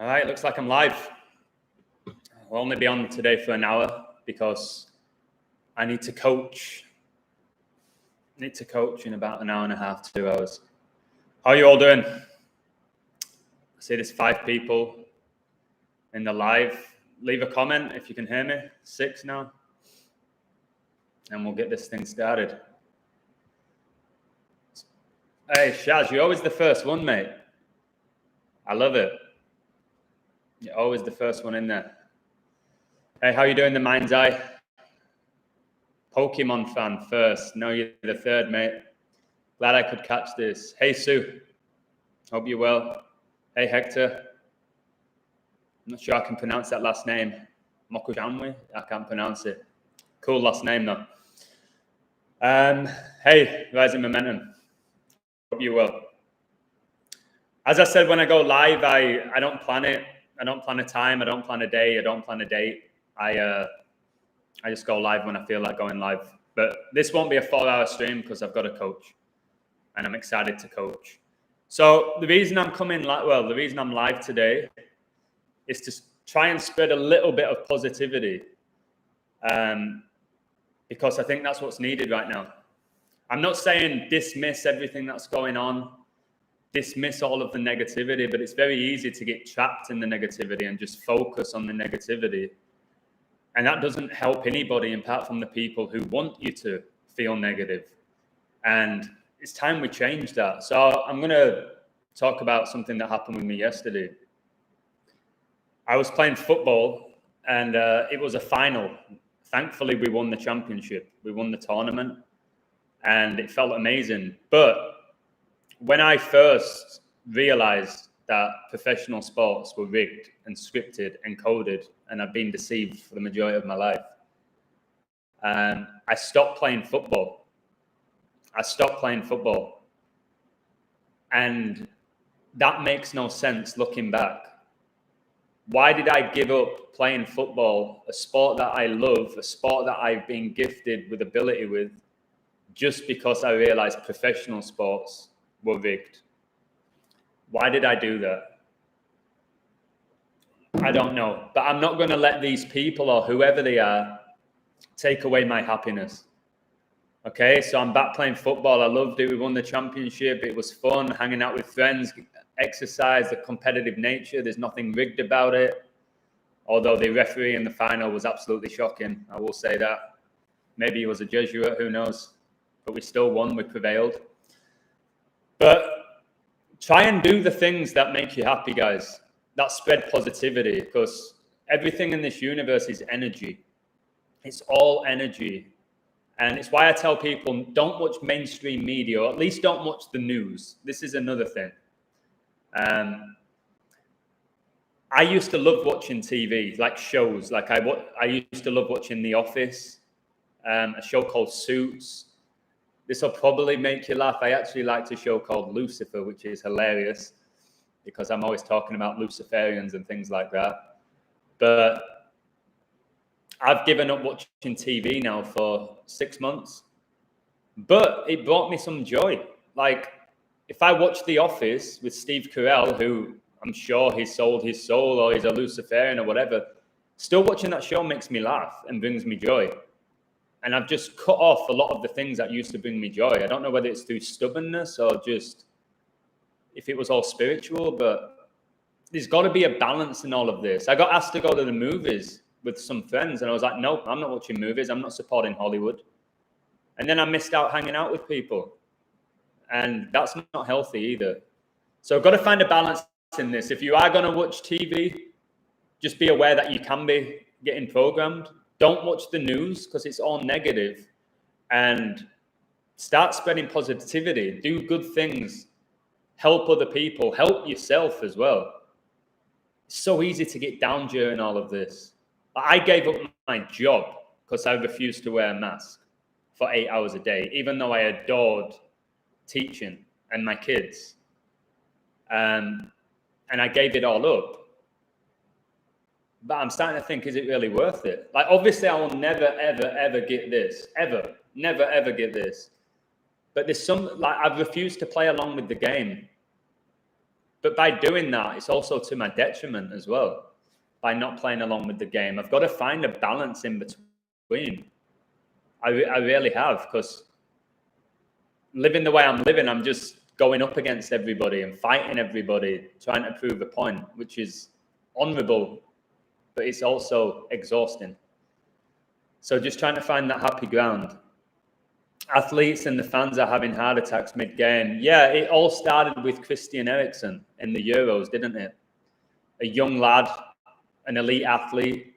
All right, looks like I'm live. I'll only be on today for an hour because I need to coach. In about an hour and a half, 2 hours. How are you all doing? I see there's 5 people in the live. Leave a comment if you can hear me. 6 now. And we'll get this thing started. Hey, Shaz, you're always the first one, mate. I love it. You're always the first one in there. Hey, how you doing, the mind's eye? Pokemon fan first. No, you're the third, mate. Glad I could catch this. Hey, Sue. Hope you're well. Hey, Hector. I'm not sure I can pronounce that last name. Mokushamwe? I can't pronounce it. Cool last name, though. Hey, Rising Momentum. Hope you're well. As I said, when I go live, I don't plan it. I don't plan a time. I don't plan a day. I don't plan a date. I just go live when I feel like going live. But this won't be a 4-hour stream because I've got a coach. And I'm excited to coach. So the reason I'm the reason I'm live today is to try and spread a little bit of positivity. Because I think that's what's needed right now. I'm not saying dismiss everything that's going on, dismiss all of the negativity, but it's very easy to get trapped in the negativity and just focus on the negativity. And that doesn't help anybody apart from the people who want you to feel negative. And it's time we change that. So I'm going to talk about something that happened with me yesterday. I was playing football and it was a final. Thankfully, we won the championship. We won the tournament and it felt amazing. But when I first realized that professional sports were rigged and scripted and coded, and I've been deceived for the majority of my life, I stopped playing football. And that makes no sense looking back. Why did I give up playing football, a sport that I love, a sport that I've been gifted with ability with, just because I realized professional sports were rigged? Why did I do that? I don't know. But I'm not going to let these people or whoever they are take away my happiness. Okay, so I'm back playing football. I loved it. We won the championship. It was fun, hanging out with friends, exercise, the competitive nature. There's nothing rigged about it. Although the referee in the final was absolutely shocking. I will say that. Maybe he was a Jesuit, who knows? But we still won. We prevailed. But try and do the things that make you happy, guys. That spread positivity, because everything in this universe is energy. It's all energy. And it's why I tell people, don't watch mainstream media, or at least don't watch the news. This is another thing. I used to love watching TV, like shows. Like I used to love watching The Office, a show called Suits. This will probably make you laugh. I actually liked a show called Lucifer, which is hilarious because I'm always talking about Luciferians and things like that. But I've given up watching TV now for 6 months. But it brought me some joy. Like, if I watch The Office with Steve Carell, who I'm sure he sold his soul or he's a Luciferian or whatever, still watching that show makes me laugh and brings me joy. And I've just cut off a lot of the things that used to bring me joy. I don't know whether it's through stubbornness or just if it was all spiritual, but there's got to be a balance in all of this. I got asked to go to the movies with some friends, and I was like, nope, I'm not watching movies. I'm not supporting Hollywood. And then I missed out hanging out with people. And that's not healthy either. So I've got to find a balance in this. If you are going to watch TV, just be aware that you can be getting programmed. Don't watch the news because it's all negative, and start spreading positivity. Do good things. Help other people. Help yourself as well. It's so easy to get down during all of this. I gave up my job because I refused to wear a mask for 8 hours a day, even though I adored teaching and my kids. And I gave it all up. But I'm starting to think, is it really worth it? Like, obviously, I will never, ever, ever get this. Ever. Never, ever get this. But there's some, like, I've refused to play along with the game. But by doing that, it's also to my detriment as well, by not playing along with the game. I've got to find a balance in between. I really have, because living the way I'm living, I'm just going up against everybody and fighting everybody, trying to prove a point, which is honorable, but it's also exhausting. So just trying to find that happy ground. Athletes and the fans are having heart attacks mid-game. Yeah, it all started with Christian Eriksen in the Euros, didn't it? A young lad, an elite athlete,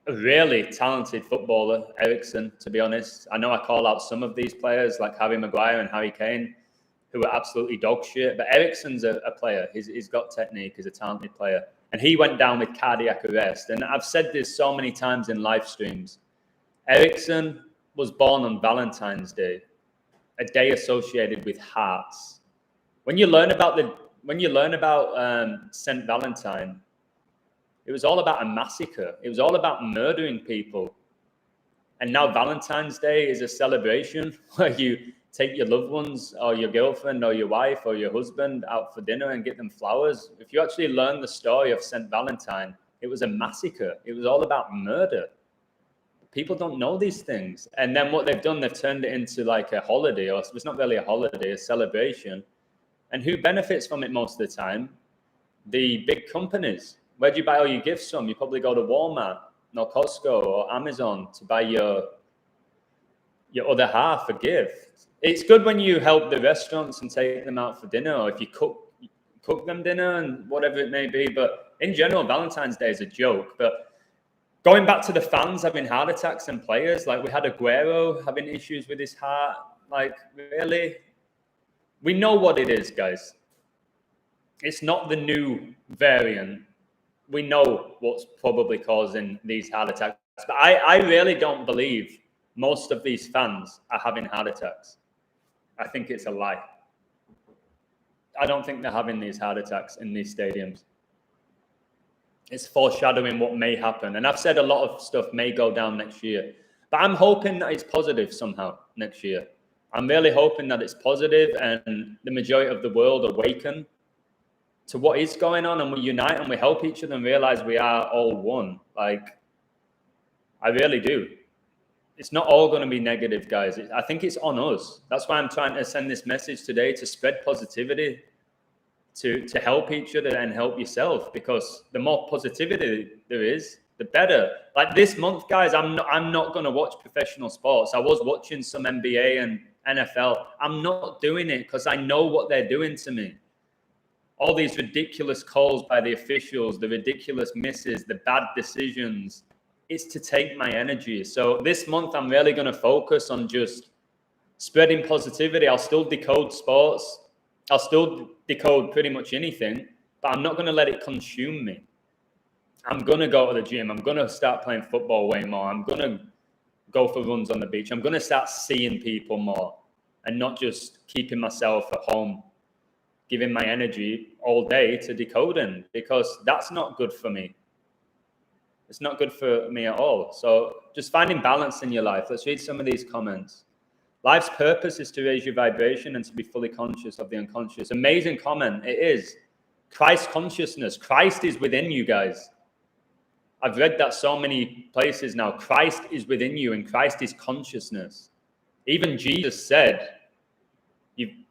a really talented footballer, Eriksen, to be honest. I know I call out some of these players like Harry Maguire and Harry Kane, who are absolutely dog shit, but Eriksen's a player. He's got technique, he's a talented player. And he went down with cardiac arrest. And I've said this so many times in live streams. Eriksen was born on Valentine's Day, a day associated with hearts. When you learn about Saint Valentine, it was all about a massacre. It was all about murdering people. And now Valentine's Day is a celebration where you take your loved ones or your girlfriend or your wife or your husband out for dinner and get them flowers. If you actually learn the story of Saint Valentine, it was a massacre. It was all about murder. People don't know these things. And then what they've done, they've turned it into like a holiday, or it's not really a holiday, a celebration. And who benefits from it most of the time? The big companies. Where do you buy all your gifts from? You probably go to Walmart or Costco or Amazon to buy your other half a gift. It's good when you help the restaurants and take them out for dinner, or if you cook them dinner and whatever it may be. But in general, Valentine's Day is a joke. But going back to the fans having heart attacks and players, like we had Aguero having issues with his heart. Like, really? We know what it is, guys. It's not the new variant. We know what's probably causing these heart attacks. But I really don't believe most of these fans are having heart attacks. I think it's a lie. I don't think they're having these heart attacks in these stadiums. It's foreshadowing what may happen. And I've said a lot of stuff may go down next year. But I'm hoping that it's positive somehow next year. I'm really hoping that it's positive and the majority of the world awaken to what is going on, and we unite and we help each other and realize we are all one. Like, I really do. It's not all going to be negative, guys. I think it's on us. That's why I'm trying to send this message today, to spread positivity, to help each other and help yourself, because the more positivity there is, the better. Like this month, guys, I'm not going to watch professional sports. I was watching some NBA and NFL. I'm not doing it because I know what they're doing to me. All these ridiculous calls by the officials, the ridiculous misses, the bad decisions. It's to take my energy. So this month, I'm really going to focus on just spreading positivity. I'll still decode sports. I'll still decode pretty much anything, but I'm not going to let it consume me. I'm going to go to the gym. I'm going to start playing football way more. I'm going to go for runs on the beach. I'm going to start seeing people more and not just keeping myself at home, giving my energy all day to decoding, because that's not good for me. It's not good for me at all. So just finding balance in your life. Let's read some of these comments. Life's purpose is to raise your vibration and to be fully conscious of the unconscious. Amazing comment. It is. Christ consciousness. Christ is within you, guys. I've read that so many places now. Christ is within you, and Christ is consciousness. Even Jesus said,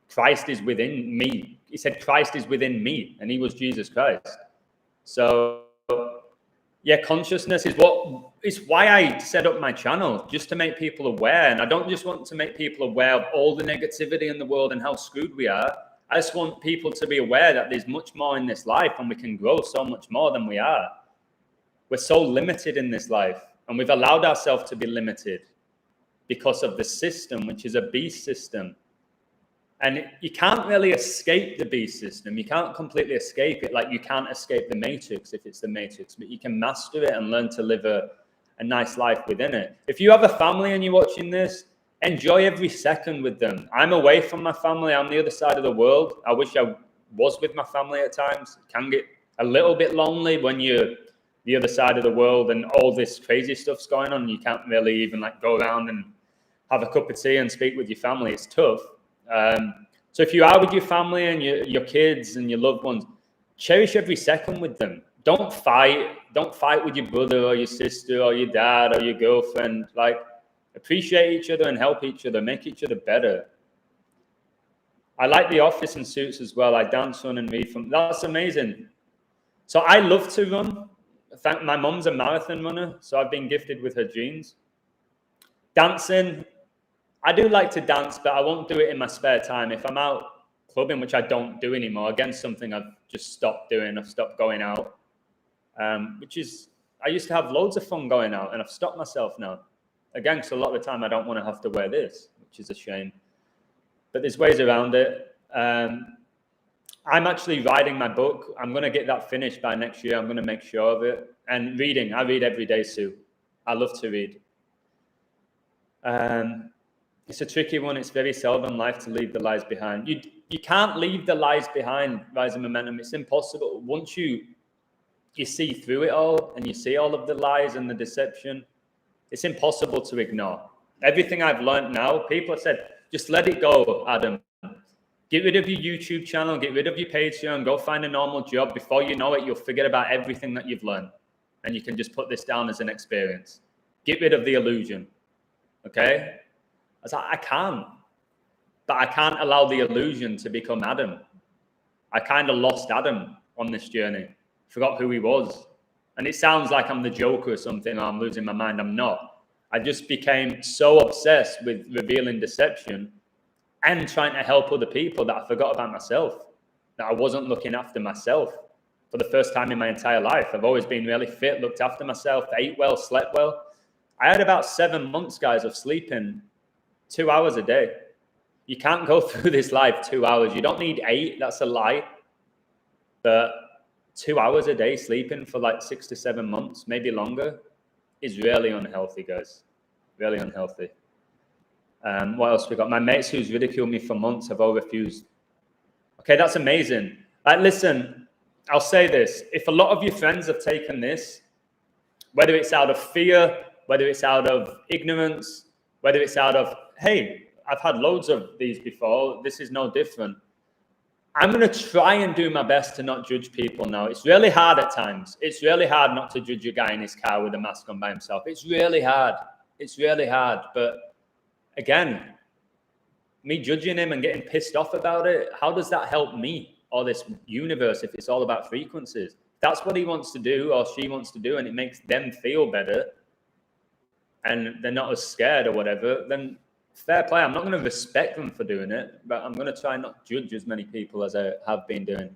Christ is within me. He said, Christ is within me, and he was Jesus Christ. So, yeah, consciousness is why I set up my channel, just to make people aware. And I don't just want to make people aware of all the negativity in the world and how screwed we are. I just want people to be aware that there's much more in this life, and we can grow so much more than we are. We're so limited in this life, and we've allowed ourselves to be limited because of the system, which is a beast system. And you can't really escape the beast system. You can't completely escape it. Like you can't escape the matrix if it's the matrix, but you can master it and learn to live a nice life within it. If you have a family and you're watching this, enjoy every second with them. I'm away from my family. I'm the other side of the world. I wish I was with my family at times. It can get a little bit lonely when you're the other side of the world and all this crazy stuff's going on. You can't really even like go around and have a cup of tea and speak with your family. It's tough. So if you are with your family and your kids and your loved ones, cherish every second with them. Don't fight. Don't fight with your brother or your sister or your dad or your girlfriend. Like, appreciate each other and help each other, make each other better. I like The Office and Suits as well. I dance, run, and read from. That's amazing. So I love to run. My mum's a marathon runner, so I've been gifted with her genes. Dancing, I do like to dance, but I won't do it in my spare time. If I'm out clubbing, which I don't do anymore, again, something I've just stopped doing. I've stopped going out, which is, I used to have loads of fun going out, and I've stopped myself now. Again, because a lot of the time I don't want to have to wear this, which is a shame. But there's ways around it. I'm actually writing my book. I'm going to get that finished by next year. I'm going to make sure of it. And reading, I read every day, Sue. I love to read. It's a tricky one. It's very seldom life to leave the lies behind. You can't leave the lies behind, Rising Momentum. It's impossible. Once you see through it all and you see all of the lies and the deception, it's impossible to ignore. Everything I've learned now, people have said, just let it go, Adam. Get rid of your YouTube channel, get rid of your Patreon, go find a normal job. Before you know it, you'll forget about everything that you've learned. And you can just put this down as an experience. Get rid of the illusion. Okay? I was like, I can't. But I can't allow the illusion to become Adam. I kind of lost Adam on this journey. Forgot who he was. And it sounds like I'm the Joker or something, or I'm losing my mind. I'm not. I just became so obsessed with revealing deception and trying to help other people that I forgot about myself, that I wasn't looking after myself for the first time in my entire life. I've always been really fit, looked after myself, ate well, slept well. I had about 7 months, guys, of sleeping 2 hours a day. You can't go through this life 2 hours. You don't need 8. That's a lie. But 2 hours a day sleeping for like 6 to 7 months, maybe longer, is really unhealthy, guys. Really unhealthy. What else we got? My mates who's ridiculed me for months have all refused. Okay, that's amazing. Listen, I'll say this. If a lot of your friends have taken this, whether it's out of fear, whether it's out of ignorance, whether it's out of, hey, I've had loads of these before, this is no different. I'm going to try and do my best to not judge people now. It's really hard at times. It's really hard not to judge a guy in his car with a mask on by himself. It's really hard. It's really hard. But again, me judging him and getting pissed off about it, how does that help me or this universe if it's all about frequencies? If that's what he wants to do or she wants to do and it makes them feel better and they're not as scared or whatever, then fair play. I'm not going to respect them for doing it, but I'm going to try not judge as many people as I have been doing.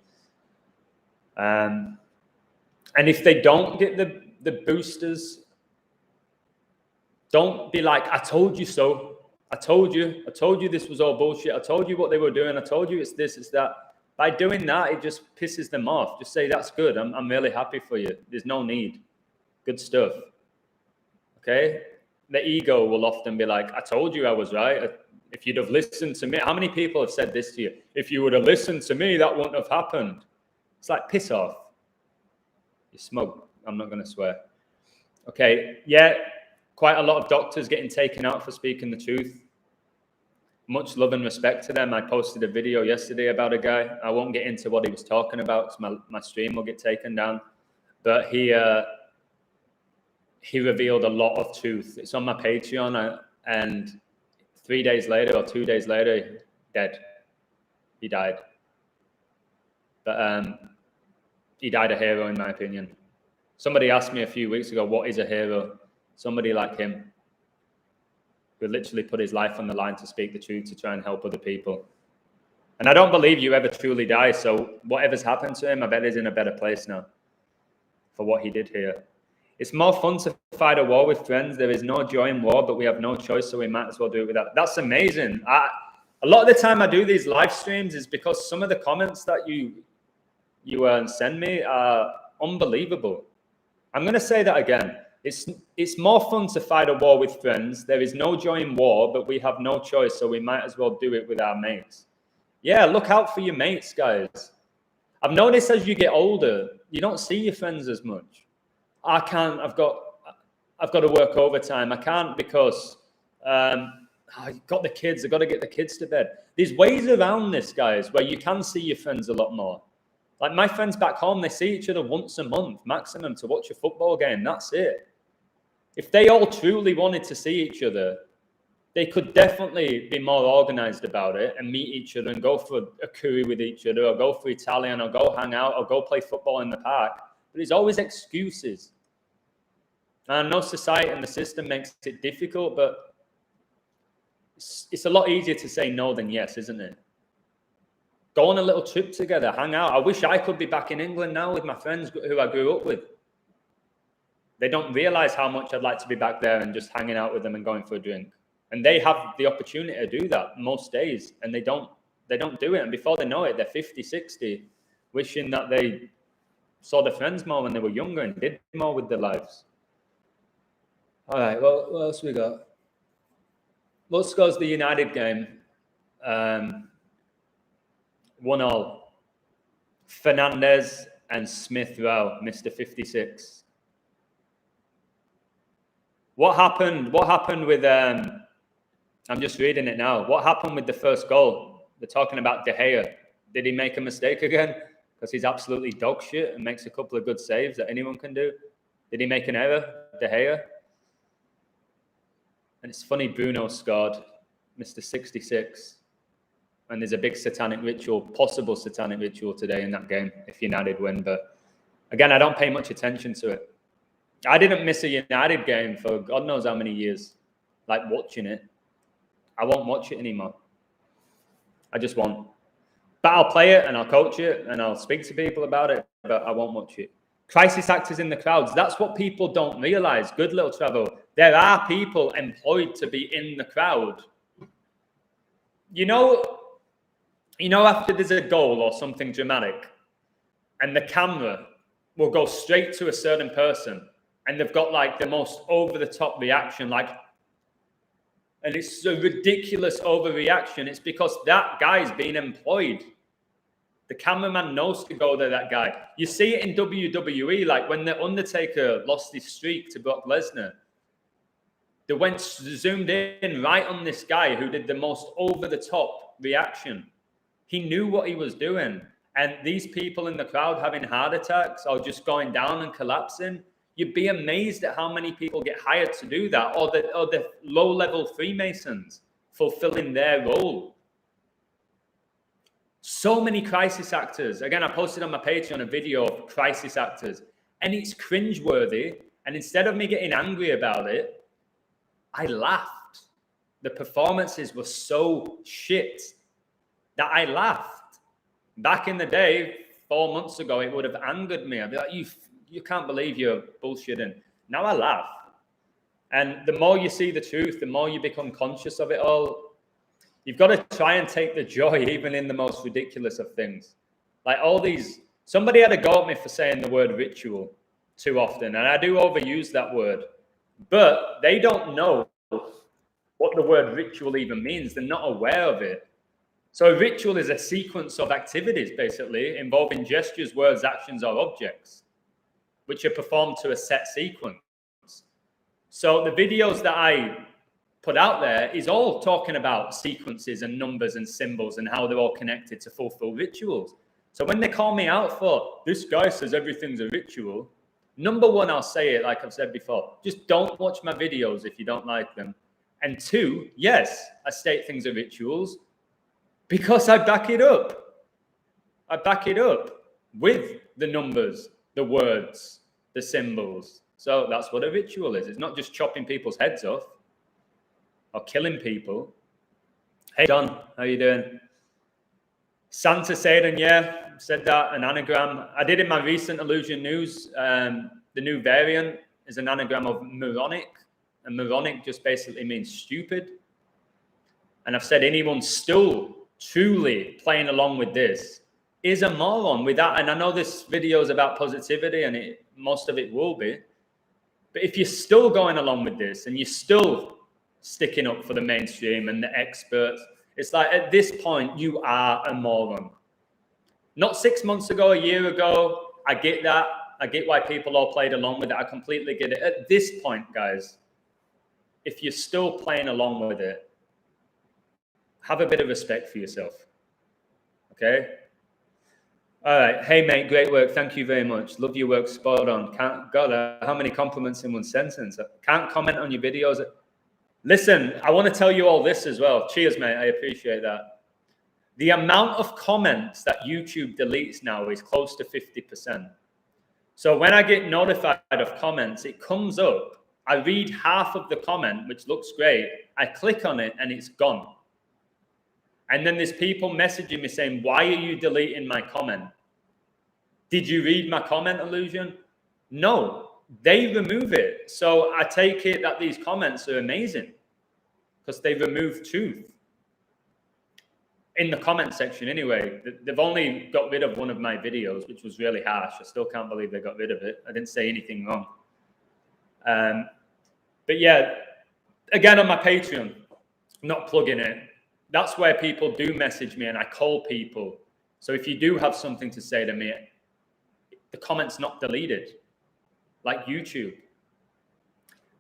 And if they don't get the boosters, don't be like, I told you so. I told you this was all bullshit. I told you what they were doing. I told you it's this, it's that. By doing that, it just pisses them off. Just say, that's good. I'm really happy for you. There's no need. Good stuff. Okay? The ego will often be like, I told you I was right. If you'd have listened to me. How many people have said this to you? If you would have listened to me, that wouldn't have happened. It's like, piss off. You smoke. I'm not going to swear. Okay. Yeah. Quite a lot of doctors getting taken out for speaking the truth. Much love and respect to them. I posted a video yesterday about a guy. I won't get into what he was talking about because my stream will get taken down. But he revealed a lot of truth. It's on my Patreon, and 3 days later or 2 days later, dead. He died. But he died a hero, in my opinion. Somebody asked me a few weeks ago, what is a hero? Somebody like him, who literally put his life on the line to speak the truth, to try and help other people. And I don't believe you ever truly die. So whatever's happened to him, I bet he's in a better place now for what he did here. It's more fun to fight a war with friends. There is no joy in war, but we have no choice, so we might as well do it without. That's amazing. A lot of the time I do these live streams is because some of the comments that you send me are unbelievable. I'm going to say that again. It's more fun to fight a war with friends. There is no joy in war, but we have no choice, so we might as well do it with our mates. Yeah, look out for your mates, guys. I've noticed as you get older, you don't see your friends as much. I've got to work overtime. I can't because oh, you've got the kids, I've got to get the kids to bed. There's ways around this, guys, where you can see your friends a lot more. Like my friends back home, they see each other once a month maximum to watch a football game. That's it. If they all truly wanted to see each other, they could definitely be more organized about it and meet each other and go for a curry with each other, or go for Italian, or go hang out, or go play football in the park. But there's always excuses. And I know society and the system makes it difficult, but it's a lot easier to say no than yes, isn't it? Go on a little trip together, hang out. I wish I could be back in England now with my friends who I grew up with. They don't realize how much I'd like to be back there and just hanging out with them and going for a drink. And they have the opportunity to do that most days, and they don't do it. And before they know it, they're 50, 60, wishing that they saw their friends more when they were younger and did more with their lives. All right, well, what else we got? What score's the United game? 1-1. Fernandez and Smith Rowe, Mr. 56. What happened with I'm just reading it now. What happened with the first goal? They're talking about De Gea. Did he make a mistake again? Because he's absolutely dog shit and makes a couple of good saves that anyone can do. Did he make an error, De Gea? And it's funny, Bruno scored, Mr. 66. And there's a big satanic ritual, possible satanic ritual today in that game if United win. But again, I don't pay much attention to it. I didn't miss a United game for God knows how many years, like watching it. I won't watch it anymore. I just won't. But I'll play it and I'll coach it and I'll speak to people about it, but I won't watch it. Crisis actors in the crowds. That's what people don't realize. Good little travel. There are people employed to be in the crowd. You know, after there's a goal or something dramatic and the camera will go straight to a certain person and they've got like the most over-the-top reaction, like, and it's a ridiculous overreaction. It's because that guy's being employed. The cameraman knows to go to that guy. You see it in WWE, like when The Undertaker lost his streak to Brock Lesnar. They went zoomed in right on this guy who did the most over-the-top reaction. He knew what he was doing. And these people in the crowd having heart attacks or just going down and collapsing, you'd be amazed at how many people get hired to do that, or the low-level Freemasons fulfilling their role. So many crisis actors. Again, I posted on my page on a video of crisis actors, and it's cringeworthy. And instead of me getting angry about it, I laughed. The performances were so shit that I laughed. Back in the day, 4 months ago, it would have angered me. I'd be like, you can't believe you're bullshitting. Now I laugh. And the more you see the truth, the more you become conscious of it all. You've got to try and take the joy even in the most ridiculous of things. Like all these, somebody had a go at me for saying the word ritual too often. And I do overuse that word. But they don't know what the word ritual even means. They're not aware of it. So a ritual is a sequence of activities, basically, involving gestures, words, actions, or objects, which are performed to a set sequence. So the videos that I put out there is all talking about sequences and numbers and symbols and how they're all connected to fulfill rituals. So when they call me out for, this guy says everything's a ritual, number one, I'll say it like I've said before, just don't watch my videos if you don't like them. And two, yes, I state things are rituals because I back it up. I back it up with the numbers, the words, the symbols. So that's what a ritual is. It's not just chopping people's heads off or killing people. Hey, Don, how you doing? Santa Satan, yeah, said that, an anagram. I did in my recent Illusion News. The new variant is an anagram of moronic. And moronic just basically means stupid. And I've said anyone still truly playing along with this is a moron with that. And I know this video is about positivity and most of it will be. But if you're still going along with this and you're still sticking up for the mainstream and the experts, it's like at this point, you are a moron. Not 6 months ago, a year ago. I get that. I get why people all played along with it. I completely get it. At this point, guys, if you're still playing along with it, have a bit of respect for yourself. Okay? All right. Hey, mate, great work. Thank you very much. Love your work. Spot on. God, how many compliments in one sentence? Can't comment on your videos. Listen, I want to tell you all this as well. Cheers, mate. I appreciate that. The amount of comments that YouTube deletes now is close to 50%. So when I get notified of comments, it comes up. I read half of the comment, which looks great. I click on it and it's gone. And then there's people messaging me saying, why are you deleting my comment? Did you read my comment, Illusion? No, they remove it. So I take it that these comments are amazing because they remove truth. In the comment section anyway. They've only got rid of one of my videos, which was really harsh. I still can't believe they got rid of it. I didn't say anything wrong. But yeah, again, on my Patreon, not plugging it, that's where people do message me and I call people. So if you do have something to say to me, the comment's not deleted, like YouTube.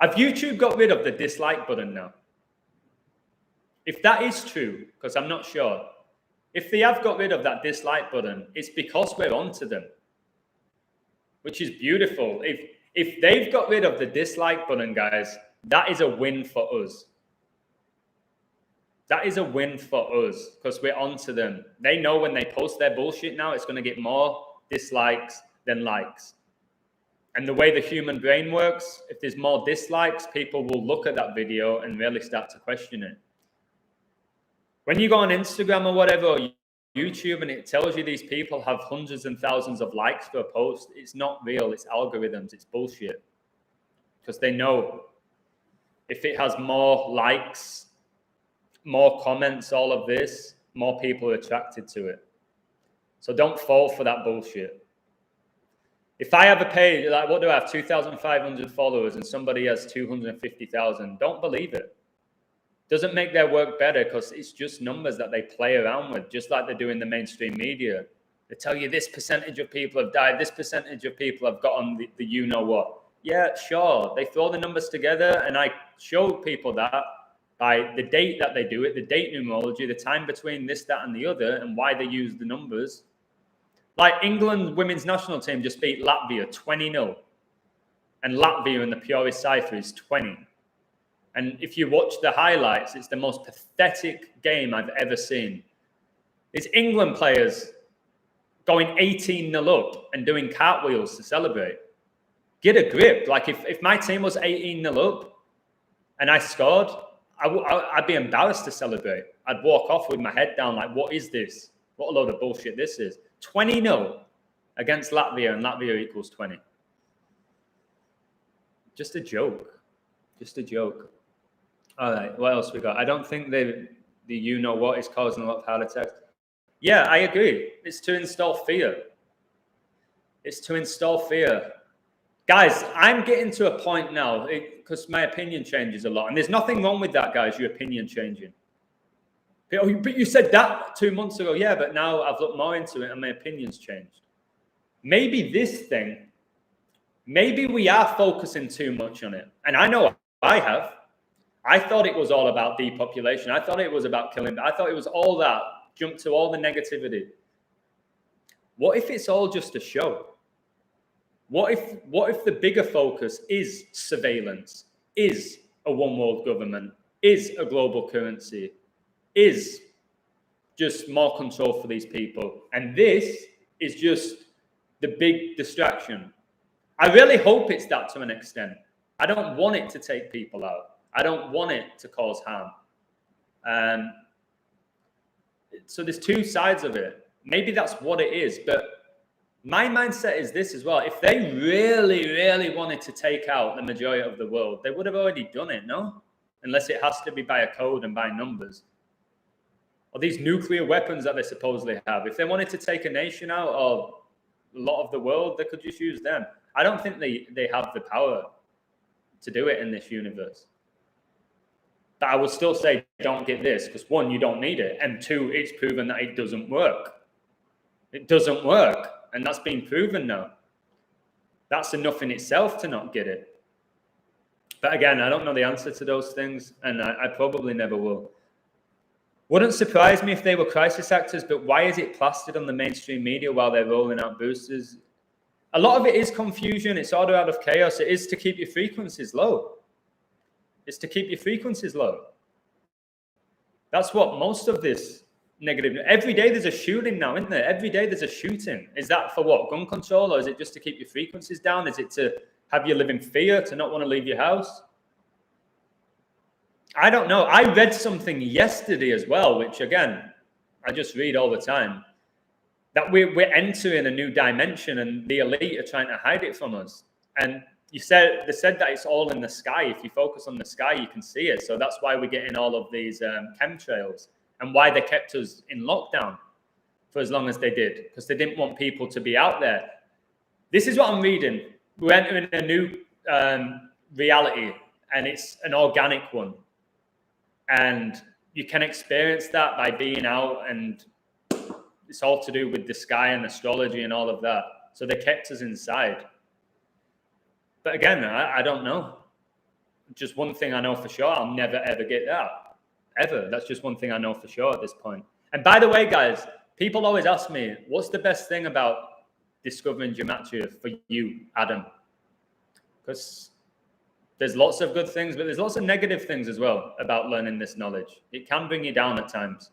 Have YouTube got rid of the dislike button now? If that is true, because I'm not sure, if they have got rid of that dislike button, it's because we're onto them, which is beautiful. If they've got rid of the dislike button, guys, that is a win for us. That is a win for us because we're onto them. They know when they post their bullshit now, it's going to get more dislikes than likes. And the way the human brain works, if there's more dislikes, people will look at that video and really start to question it. When you go on Instagram or whatever, or YouTube, and it tells you these people have hundreds and thousands of likes for a post, it's not real. It's algorithms. It's bullshit. Because they know if it has more likes, more comments, all of this, more people are attracted to it. So don't fall for that bullshit. If I have a page, like what do I have, 2,500 followers and somebody has 250,000, don't believe it. Doesn't make their work better because it's just numbers that they play around with, just like they do in the mainstream media. They tell you this percentage of people have died, this percentage of people have gotten the you-know-what. Yeah, sure. They throw the numbers together, and I show people that by the date that they do it, the date numerology, the time between this, that, and the other, and why they use the numbers. Like England women's national team just beat Latvia 20-0. And Latvia in the purest cipher is 20. And if you watch the highlights, it's the most pathetic game I've ever seen. It's England players going 18-0 up and doing cartwheels to celebrate. Get a grip. Like if my team was 18-0 up and I scored, I'd be embarrassed to celebrate. I'd walk off with my head down like, what is this? What a load of bullshit this is. 20-0 against Latvia, and Latvia equals 20. Just a joke. Just a joke. All right, what else we got? I don't think the you-know-what is causing a lot of heart attacks. Yeah, I agree. It's to install fear. It's to install fear. Guys, I'm getting to a point now, because my opinion changes a lot. And there's nothing wrong with that, guys, your opinion changing. But you said that 2 months ago. Yeah, but now I've looked more into it and my opinion's changed. Maybe this thing, maybe we are focusing too much on it. And I know I have. I thought it was all about depopulation. I thought it was about killing. I thought it was all that. Jump to all the negativity. What if it's all just a show? What if the bigger focus is surveillance, is a one world government, is a global currency, is just more control for these people? And this is just the big distraction. I really hope it's that to an extent. I don't want it to take people out. I don't want it to cause harm. So there's two sides of it. Maybe that's what it is. But my mindset is this as well. If they really, really wanted to take out the majority of the world, they would have already done it, no? Unless it has to be by a code and by numbers. Or these nuclear weapons that they supposedly have. If they wanted to take a nation out or a lot of the world, they could just use them. I don't think they have the power to do it in this universe. But I would still say don't get this, because one, you don't need it, and two, it's proven that it doesn't work. It doesn't work, and that's been proven now. That's enough in itself to not get it. But again, I don't know the answer to those things, and I probably never will. Wouldn't surprise me if they were crisis actors, but why is it plastered on the mainstream media while they're rolling out boosters? A lot of it is confusion. It's order out of chaos. It is to keep your frequencies low. It's to keep your frequencies low. That's what most of this negative. Every day there's a shooting now, isn't there? Every day there's a shooting. Is that for what? Gun control? Or is it just to keep your frequencies down? Is it to have you live in fear, to not want to leave your house? I don't know. I read something yesterday as well, which again, I just read all the time, that we're entering a new dimension and the elite are trying to hide it from us. And they said that it's all in the sky. If you focus on the sky, you can see it. So that's why we're getting all of these chemtrails and why they kept us in lockdown for as long as they did, because they didn't want people to be out there. This is what I'm reading. We're entering a new reality, and it's an organic one. And you can experience that by being out, and it's all to do with the sky and astrology and all of that. So they kept us inside. But again, I don't know. Just one thing I know for sure, I'll never, ever get that. Ever. That's just one thing I know for sure at this point. And by the way, guys, people always ask me, what's the best thing about discovering gematria for you, Adam? Because there's lots of good things, but there's lots of negative things as well about learning this knowledge. It can bring you down at times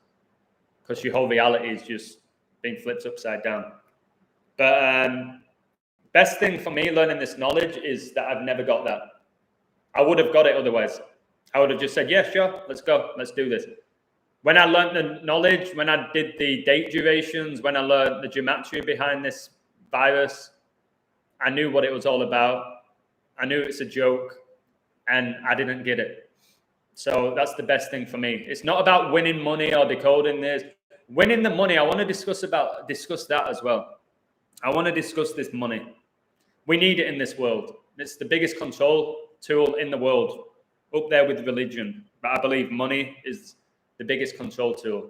because your whole reality is just being flipped upside down. But best thing for me learning this knowledge is that I've never got that. I would have got it otherwise. I would have just said, yeah, sure, let's go, let's do this. When I learned the knowledge, when I did the date durations, when I learned the gematria behind this virus, I knew what it was all about. I knew it's a joke, and I didn't get it. So that's the best thing for me. It's not about winning money or decoding this. Winning the money, I want to discuss that as well. I want to discuss this money. We need it in this world. It's the biggest control tool in the world, up there with religion. But I believe money is the biggest control tool.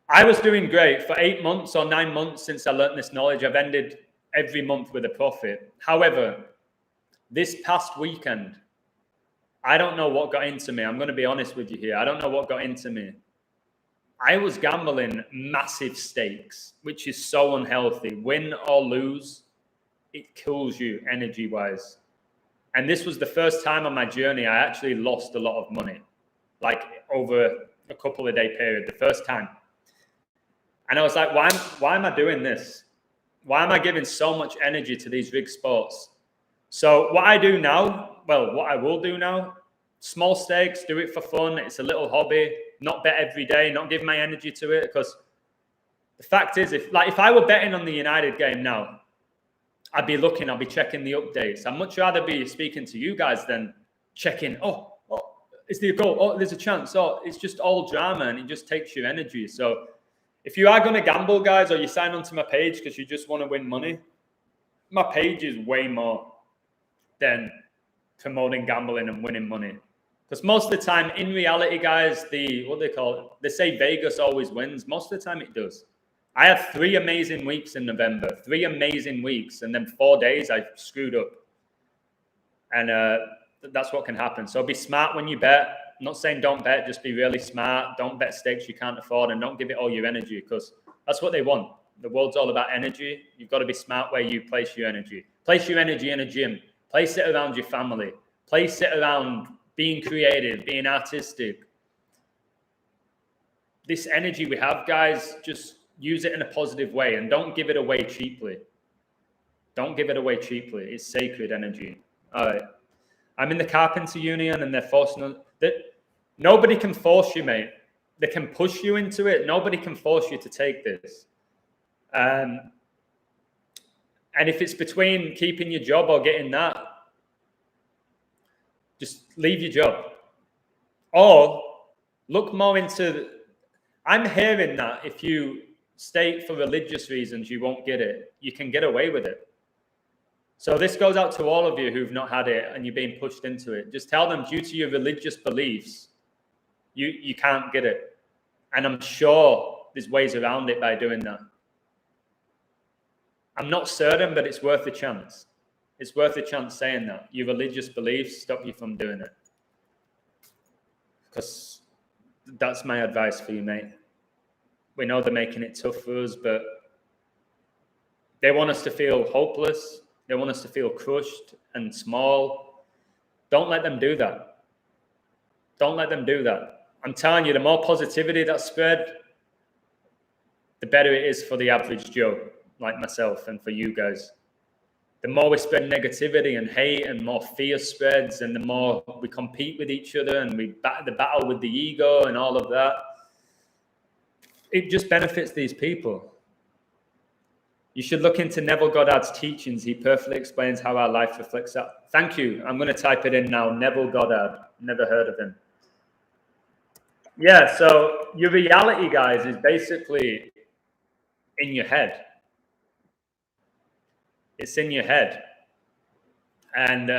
I was doing great for 8 months or 9 months since I learned this knowledge. I've ended every month with a profit. However, this past weekend, I don't know what got into me. I'm going to be honest with you here. I don't know what got into me. I was gambling massive stakes, which is so unhealthy. Win or lose, it kills you energy-wise. And this was the first time on my journey I actually lost a lot of money, like over a couple of day period, the first time. And I was like, why am I doing this? Why am I giving so much energy to these rigged sports? So what I do now, well, what I will do now, small stakes, do it for fun. It's a little hobby, not bet every day, not give my energy to it. Because the fact is, if I were betting on the United game now, I'd be checking the updates. I'd much rather be speaking to you guys than checking, oh, is there a goal? Oh, there's a chance. Oh, it's just all drama and it just takes your energy. So if you are going to gamble, guys, or you sign onto my page because you just want to win money, my page is way more than promoting gambling and winning money. Because most of the time, in reality, guys, they say Vegas always wins. Most of the time it does. I had 3 amazing weeks in November, 3 amazing weeks, and then 4 days I screwed up. And that's what can happen. So be smart when you bet. I'm not saying don't bet, just be really smart. Don't bet stakes you can't afford, and don't give it all your energy, because that's what they want. The world's all about energy. You've got to be smart where you place your energy. Place your energy in a gym. Place it around your family. Place it around being creative, being artistic. This energy we have, guys, just use it in a positive way and don't give it away cheaply. Don't give it away cheaply. It's sacred energy. All right. I'm in the carpenter union and they're forcing that. Nobody can force you, mate. They can push you into it. Nobody can force you to take this. And if it's between keeping your job or getting that, just leave your job. Or look more into, I'm hearing that if you state for religious reasons you won't get it, you can get away with it. So this goes out to all of you who've not had it and you're being pushed into it. Just tell them, due to your religious beliefs, you can't get it. And I'm sure there's ways around it by doing that. I'm not certain, but it's worth a chance. It's worth a chance saying that. Your religious beliefs stop you from doing it. Because That's my advice for you, mate. We know they're making it tough for us, but they want us to feel hopeless. They want us to feel crushed and small. Don't let them do that. Don't let them do that. I'm telling you, the more positivity that's spread, the better it is for the average Joe like myself and for you guys. The more we spread negativity and hate and more fear spreads and the more we compete with each other and we battle with the ego and all of that, it just benefits these people. You should look into Neville Goddard's teachings. He perfectly explains how our life reflects that. Thank you. I'm going to type it in now. Neville Goddard. Never heard of him. Yeah, so your reality, guys, is basically in your head. It's in your head. And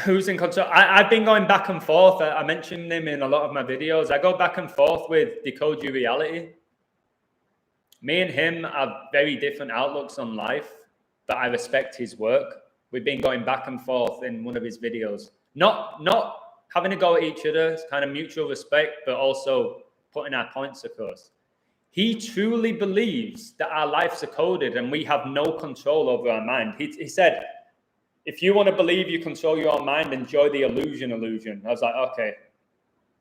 who's in control? I've been going back and forth. I mentioned him in a lot of my videos. I go back and forth with Decode Your Reality. Me and him have very different outlooks on life, but I respect his work. We've been going back and forth in one of his videos. Not having to go at each other. It's kind of mutual respect, but also putting our points across. He truly believes that our lives are coded and we have no control over our mind. He said, if you want to believe you control your own mind, enjoy the illusion. I was like, okay,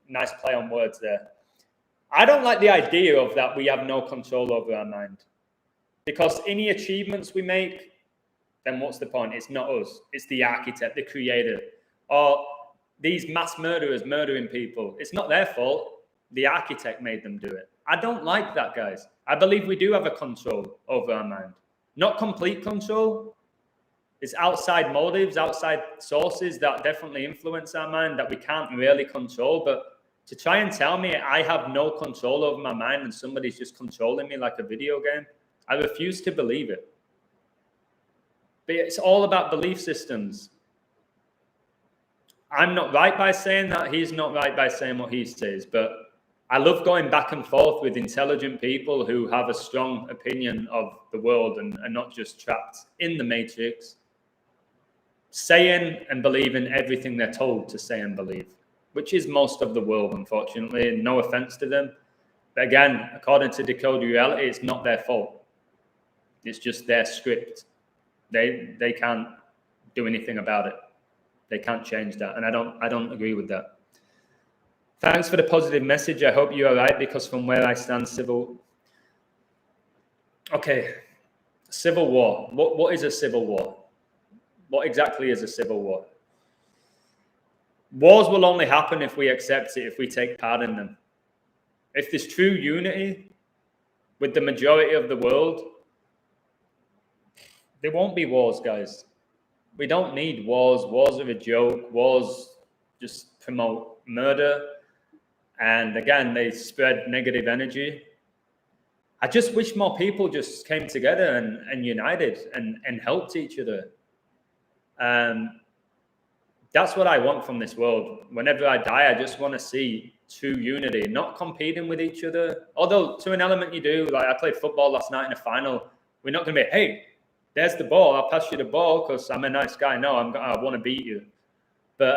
nice play on words there. I don't like the idea of that we have no control over our mind. Because any achievements we make, then what's the point? It's not us. It's the architect, the creator. Or these mass murderers murdering people. It's not their fault. The architect made them do it. I don't like that, guys. I believe we do have a control over our mind. Not complete control. It's outside motives, outside sources that definitely influence our mind that we can't really control. But to try and tell me I have no control over my mind and somebody's just controlling me like a video game, I refuse to believe it. But it's all about belief systems. I'm not right by saying that. He's not right by saying what he says. But I love going back and forth with intelligent people who have a strong opinion of the world and are not just trapped in the matrix, saying and believing everything they're told to say and believe, which is most of the world, unfortunately, and no offense to them. But again, according to Decode Reality, it's not their fault. It's just their script. They can't do anything about it. They can't change that. And I don't agree with that. Thanks for the positive message. I hope you are right, because from where I stand, civil war. What is a civil war? What exactly is a civil war? Wars will only happen if we accept it, if we take part in them. If there's true unity with the majority of the world, there won't be wars, guys. We don't need wars. Wars are a joke. Wars just promote murder. And again, they spread negative energy. I just wish more people just came together and united and helped each other. That's what I want from this world. Whenever I die, I just want to see true unity, not competing with each other. Although to an element you do. Like I played football last night in a final. We're not going to be, hey, there's the ball. I'll pass you the ball because I'm a nice guy. No, I want to beat you. But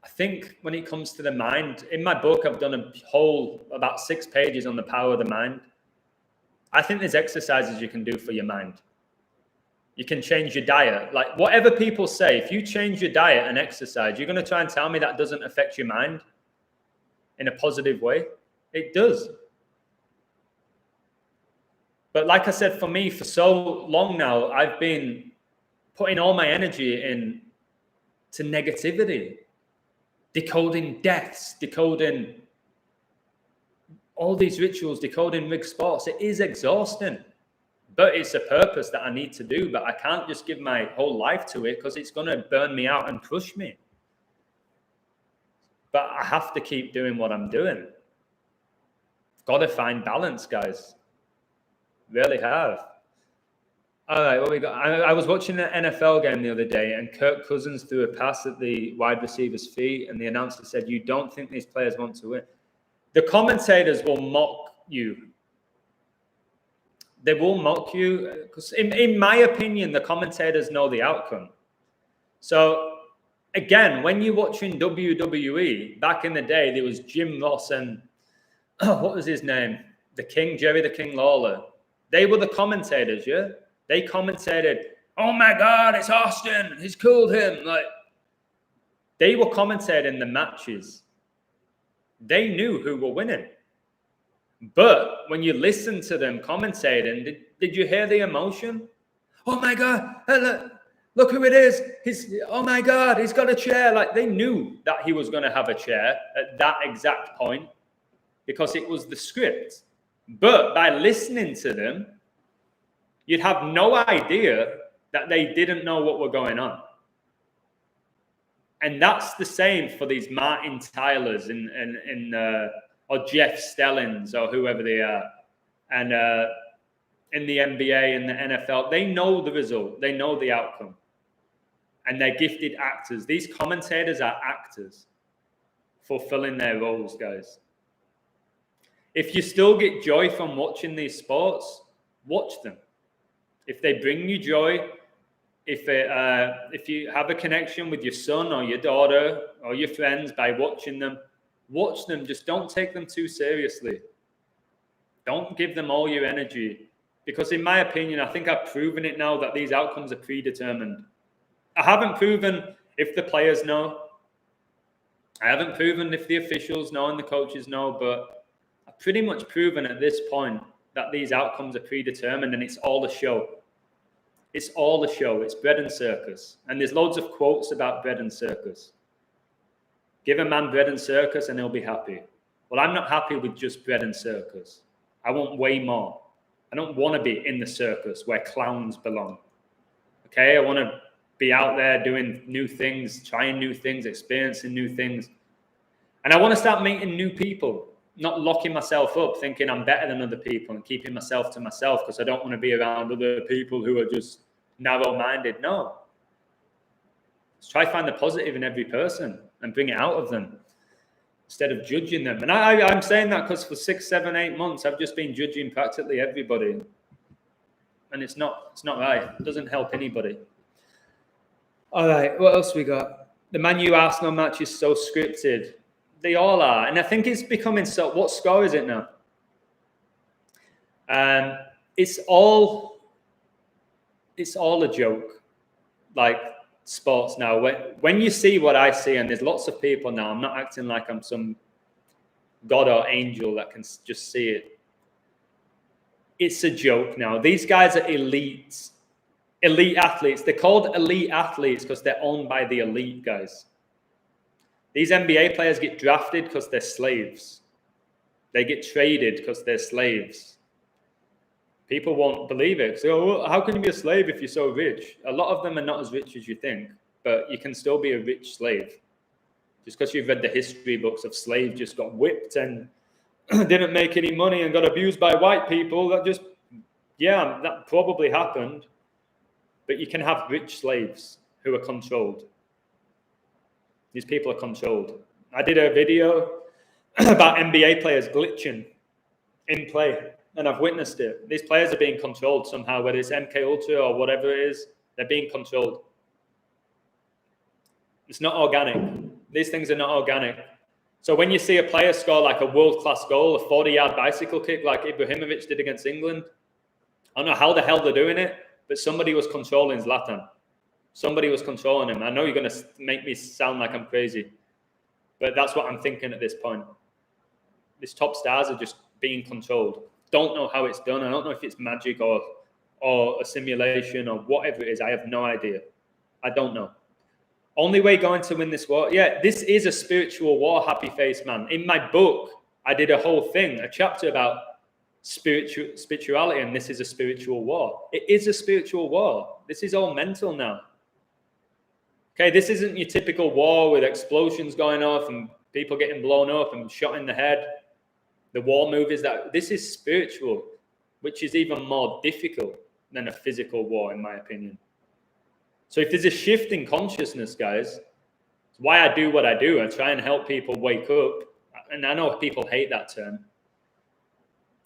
I think when it comes to the mind, in my book, I've done a whole about 6 pages on the power of the mind. I think there's exercises you can do for your mind. You can change your diet. Like whatever people say, if you change your diet and exercise, you're going to try and tell me that doesn't affect your mind in a positive way. It does. But like I said, for me, for so long now, I've been putting all my energy into negativity, decoding deaths, decoding all these rituals, decoding rig sports. It is exhausting. But it's a purpose that I need to do. But I can't just give my whole life to it because it's going to burn me out and crush me. But I have to keep doing what I'm doing. I've got to find balance, guys. Really have. All right, what we got? I was watching an NFL game the other day, and Kirk Cousins threw a pass at the wide receiver's feet, and the announcer said, "You don't think these players want to win?" The commentators will mock you. They will mock you because, in my opinion, the commentators know the outcome. So again, when you're watching WWE, back in the day, there was Jim Ross and what was his name? The King, Jerry the King Lawler. They were the commentators, yeah? They commentated, oh my God, it's Austin. He's killed him. Like, they were commentating the matches. They knew who were winning. But when you listen to them commentating, did you hear the emotion? Oh my God, look who it is. Oh my God, he's got a chair. Like, they knew that he was going to have a chair at that exact point because it was the script. But by listening to them, you'd have no idea that they didn't know what were going on. And that's the same for these Martin Tylers or Jeff Stellings or whoever they are. And in the NBA and the NFL, they know the result. They know the outcome. And they're gifted actors. These commentators are actors fulfilling their roles, guys. If you still get joy from watching these sports, watch them. If they bring you joy, if you have a connection with your son or your daughter or your friends by watching them, watch them. Just don't take them too seriously. Don't give them all your energy. Because in my opinion, I think I've proven it now that these outcomes are predetermined. I haven't proven if the players know. I haven't proven if the officials know and the coaches know, but I've pretty much proven at this point that these outcomes are predetermined and it's all a show. It's all a show. It's bread and circus. And there's loads of quotes about bread and circus. Give a man bread and circus and he'll be happy. Well, I'm not happy with just bread and circus. I want way more. I don't want to be in the circus where clowns belong. Okay? I want to be out there doing new things, trying new things, experiencing new things. And I want to start meeting new people, not locking myself up, thinking I'm better than other people and keeping myself to myself because I don't want to be around other people who are just narrow-minded. No. Let's try to find the positive in every person and bring it out of them instead of judging them. And I'm saying that because for 6, 7, 8 months, I've just been judging practically everybody. And it's not right. It doesn't help anybody. All right, what else we got? The Man U Arsenal match is so scripted. They all are. And I think it's becoming so... What score is it now? It's all a joke. Like sports now. When you see what I see, and there's lots of people now, I'm not acting like I'm some god or angel that can just see it. It's a joke now. These guys are elites. Elite athletes. They're called elite athletes because they're owned by the elite guys. These NBA players get drafted because they're slaves. They get traded because they're slaves. People won't believe it. So, well, how can you be a slave if you're so rich? A lot of them are not as rich as you think, but you can still be a rich slave. Just because you've read the history books of slaves just got whipped and didn't make any money and got abused by white people, that probably happened. But you can have rich slaves who are controlled. These people are controlled. I did a video about NBA players glitching in play, and I've witnessed it. These players are being controlled somehow, whether it's MK Ultra or whatever it is, they're being controlled. It's not organic. These things are not organic. So when you see a player score like a world-class goal, a 40-yard bicycle kick like Ibrahimovic did against England, I don't know how the hell they're doing it, but somebody was controlling Zlatan. Somebody was controlling him. I know you're going to make me sound like I'm crazy, but that's what I'm thinking at this point. These top stars are just being controlled. Don't know how it's done. I don't know if it's magic or a simulation or whatever it is. I have no idea. I don't know. Only way going to win this war. Yeah, this is a spiritual war, Happy Face Man. In my book, I did a whole thing, a chapter about spirituality, and this is a spiritual war. It is a spiritual war. This is all mental now. Okay, this isn't your typical war with explosions going off and people getting blown up and shot in the head. The war movies, this is spiritual, which is even more difficult than a physical war, in my opinion. So if there's a shift in consciousness, guys, it's why I do what I do. I try and help people wake up. And I know people hate that term.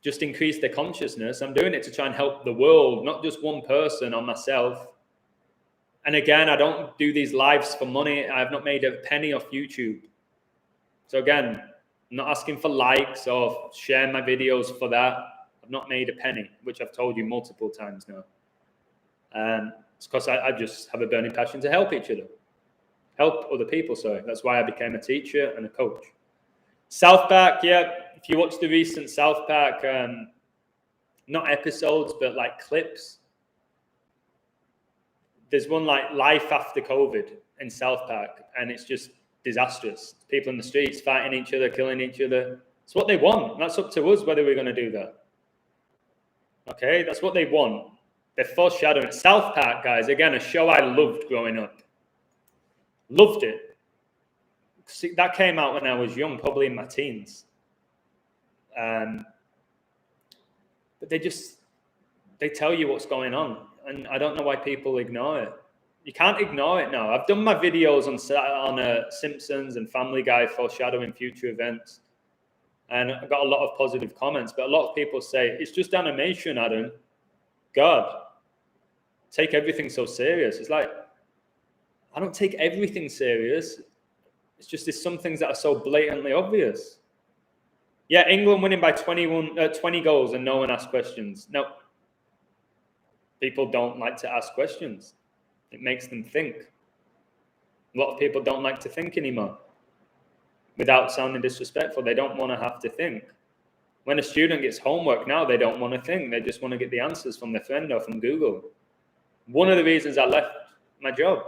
Just increase their consciousness. I'm doing it to try and help the world, not just one person or myself. And again, I don't do these lives for money. I've not made a penny off YouTube. So again, I'm not asking for likes or share my videos for that. I've not made a penny, which I've told you multiple times now. It's because I just have a burning passion to help each other. Help other people, sorry. That's why I became a teacher and a coach. South Park, yeah. If you watch the recent South Park, not episodes, but like clips, there's one like Life After COVID in South Park, and it's just disastrous. People in the streets fighting each other, killing each other. It's what they want. That's up to us whether we're going to do that. Okay, that's what they want. They're foreshadowing. South Park, guys, again, a show I loved growing up. Loved it. See, that came out when I was young, probably in my teens. But they tell you what's going on. And I don't know why people ignore it. You can't ignore it now. I've done my videos on Simpsons and Family Guy foreshadowing future events. And I got a lot of positive comments. But a lot of people say, it's just animation, Adam. God, take everything so serious. It's like, I don't take everything serious. It's just there's some things that are so blatantly obvious. Yeah, England winning by 20 goals and no one asked questions. No. People don't like to ask questions. It makes them think. A lot of people don't like to think anymore. Without sounding disrespectful, they don't want to have to think. When a student gets homework now, they don't want to think. They just want to get the answers from their friend or from Google. One of the reasons I left my job.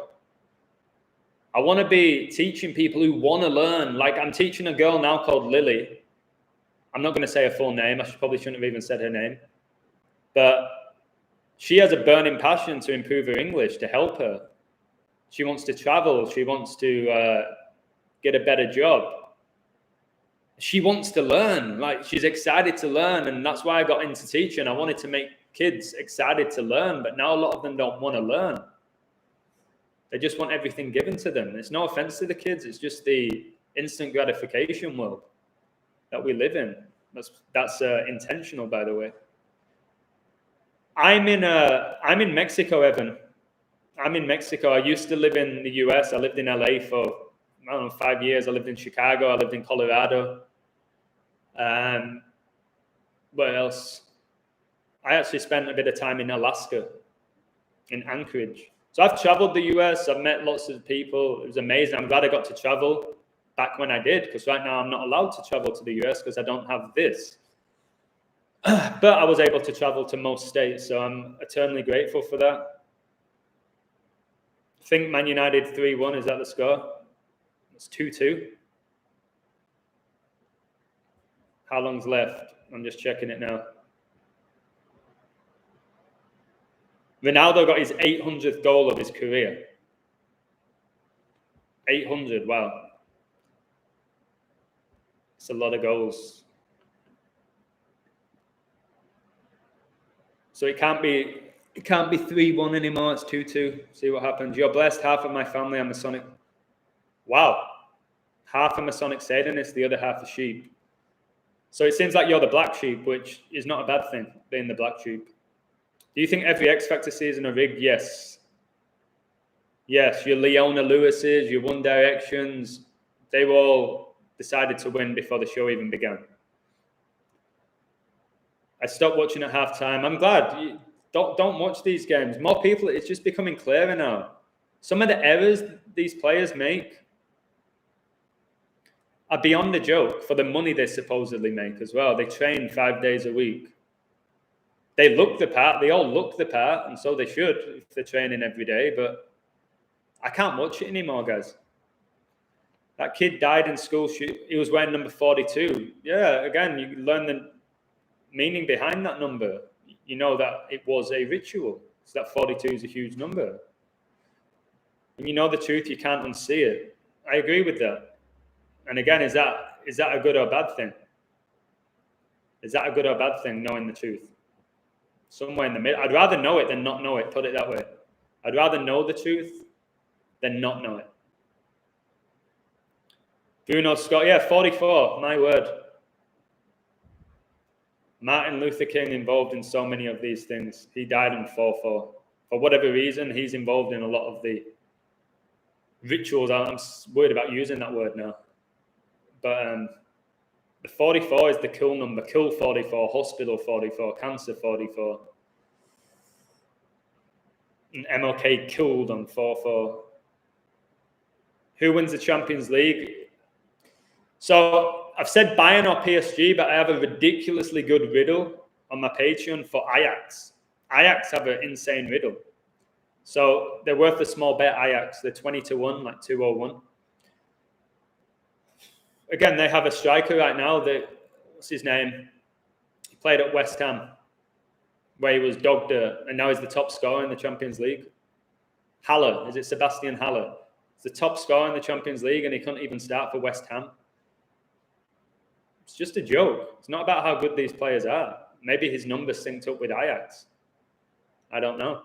I want to be teaching people who want to learn. Like I'm teaching a girl now called Lily. I'm not going to say her full name. I probably shouldn't have even said her name. But she has a burning passion to improve her English, to help her. She wants to travel. She wants to get a better job. She wants to learn. Like she's excited to learn. And that's why I got into teaching. I wanted to make kids excited to learn. But now a lot of them don't want to learn. They just want everything given to them. It's no offense to the kids. It's just the instant gratification world that we live in. That's intentional, by the way. I'm in Mexico, Evan. I'm in Mexico. I used to live in the US. I lived in LA for, 5 years. I lived in Chicago. I lived in Colorado. Where else? I actually spent a bit of time in Alaska, in Anchorage. So I've traveled the US. I've met lots of people. It was amazing. I'm glad I got to travel back when I did, because right now I'm not allowed to travel to the US because I don't have this. But I was able to travel to most states, so I'm eternally grateful for that. I think Man United 3-1, is that the score? It's 2-2. How long's left? I'm just checking it now. Ronaldo got his 800th goal of his career. 800, wow. It's a lot of goals. So it can't be 3-1 anymore. It's 2-2. See what happens. You're blessed. Half of my family are Masonic. Wow. Half are Masonic Satanists, the other half are sheep. So it seems like you're the black sheep, which is not a bad thing, being the black sheep. Do you think every X Factor season are rigged? Yes. Yes, your Leona Lewis's, your One Directions, they were all decided to win before the show even began. I stopped watching at halftime. I'm glad. Don't watch these games. More people, it's just becoming clearer now. Some of the errors these players make are beyond a joke for the money they supposedly make as well. They train 5 days a week. They look the part. They all look the part, and so they should if they're training every day. But I can't watch it anymore, guys. That kid died in school. He was wearing number 42. Yeah, again, you learn the meaning behind that number. You know that it was a ritual. So that 42 is a huge number. When you know the truth, you can't unsee it. I agree with that. And again, is that a good or bad thing? Is that a good or bad thing, knowing the truth? Somewhere in the middle. I'd rather know it than not know it, put it that way. I'd rather know the truth than not know it. Bruno Scott, yeah, 44, my word. Martin Luther King involved in so many of these things. He died in 4-4. for whatever reason, he's involved in a lot of the rituals. I'm worried about using that word now. But the 44 is the kill number. Kill 44, hospital 44, cancer 44. And MLK killed on 4-4. Who wins the Champions League? So I've said Bayern or PSG, but I have a ridiculously good riddle on my Patreon for Ajax. Ajax have an insane riddle. So they're worth a small bet, Ajax. They're 20-1, like 201. Again, they have a striker right now. What's his name? He played at West Ham, where he was dog dirt, and now he's the top scorer in the Champions League. Haller. Is it Sebastian Haller? He's the top scorer in the Champions League, and he couldn't even start for West Ham. It's just a joke. It's not about how good these players are. Maybe his numbers synced up with Ajax. I don't know.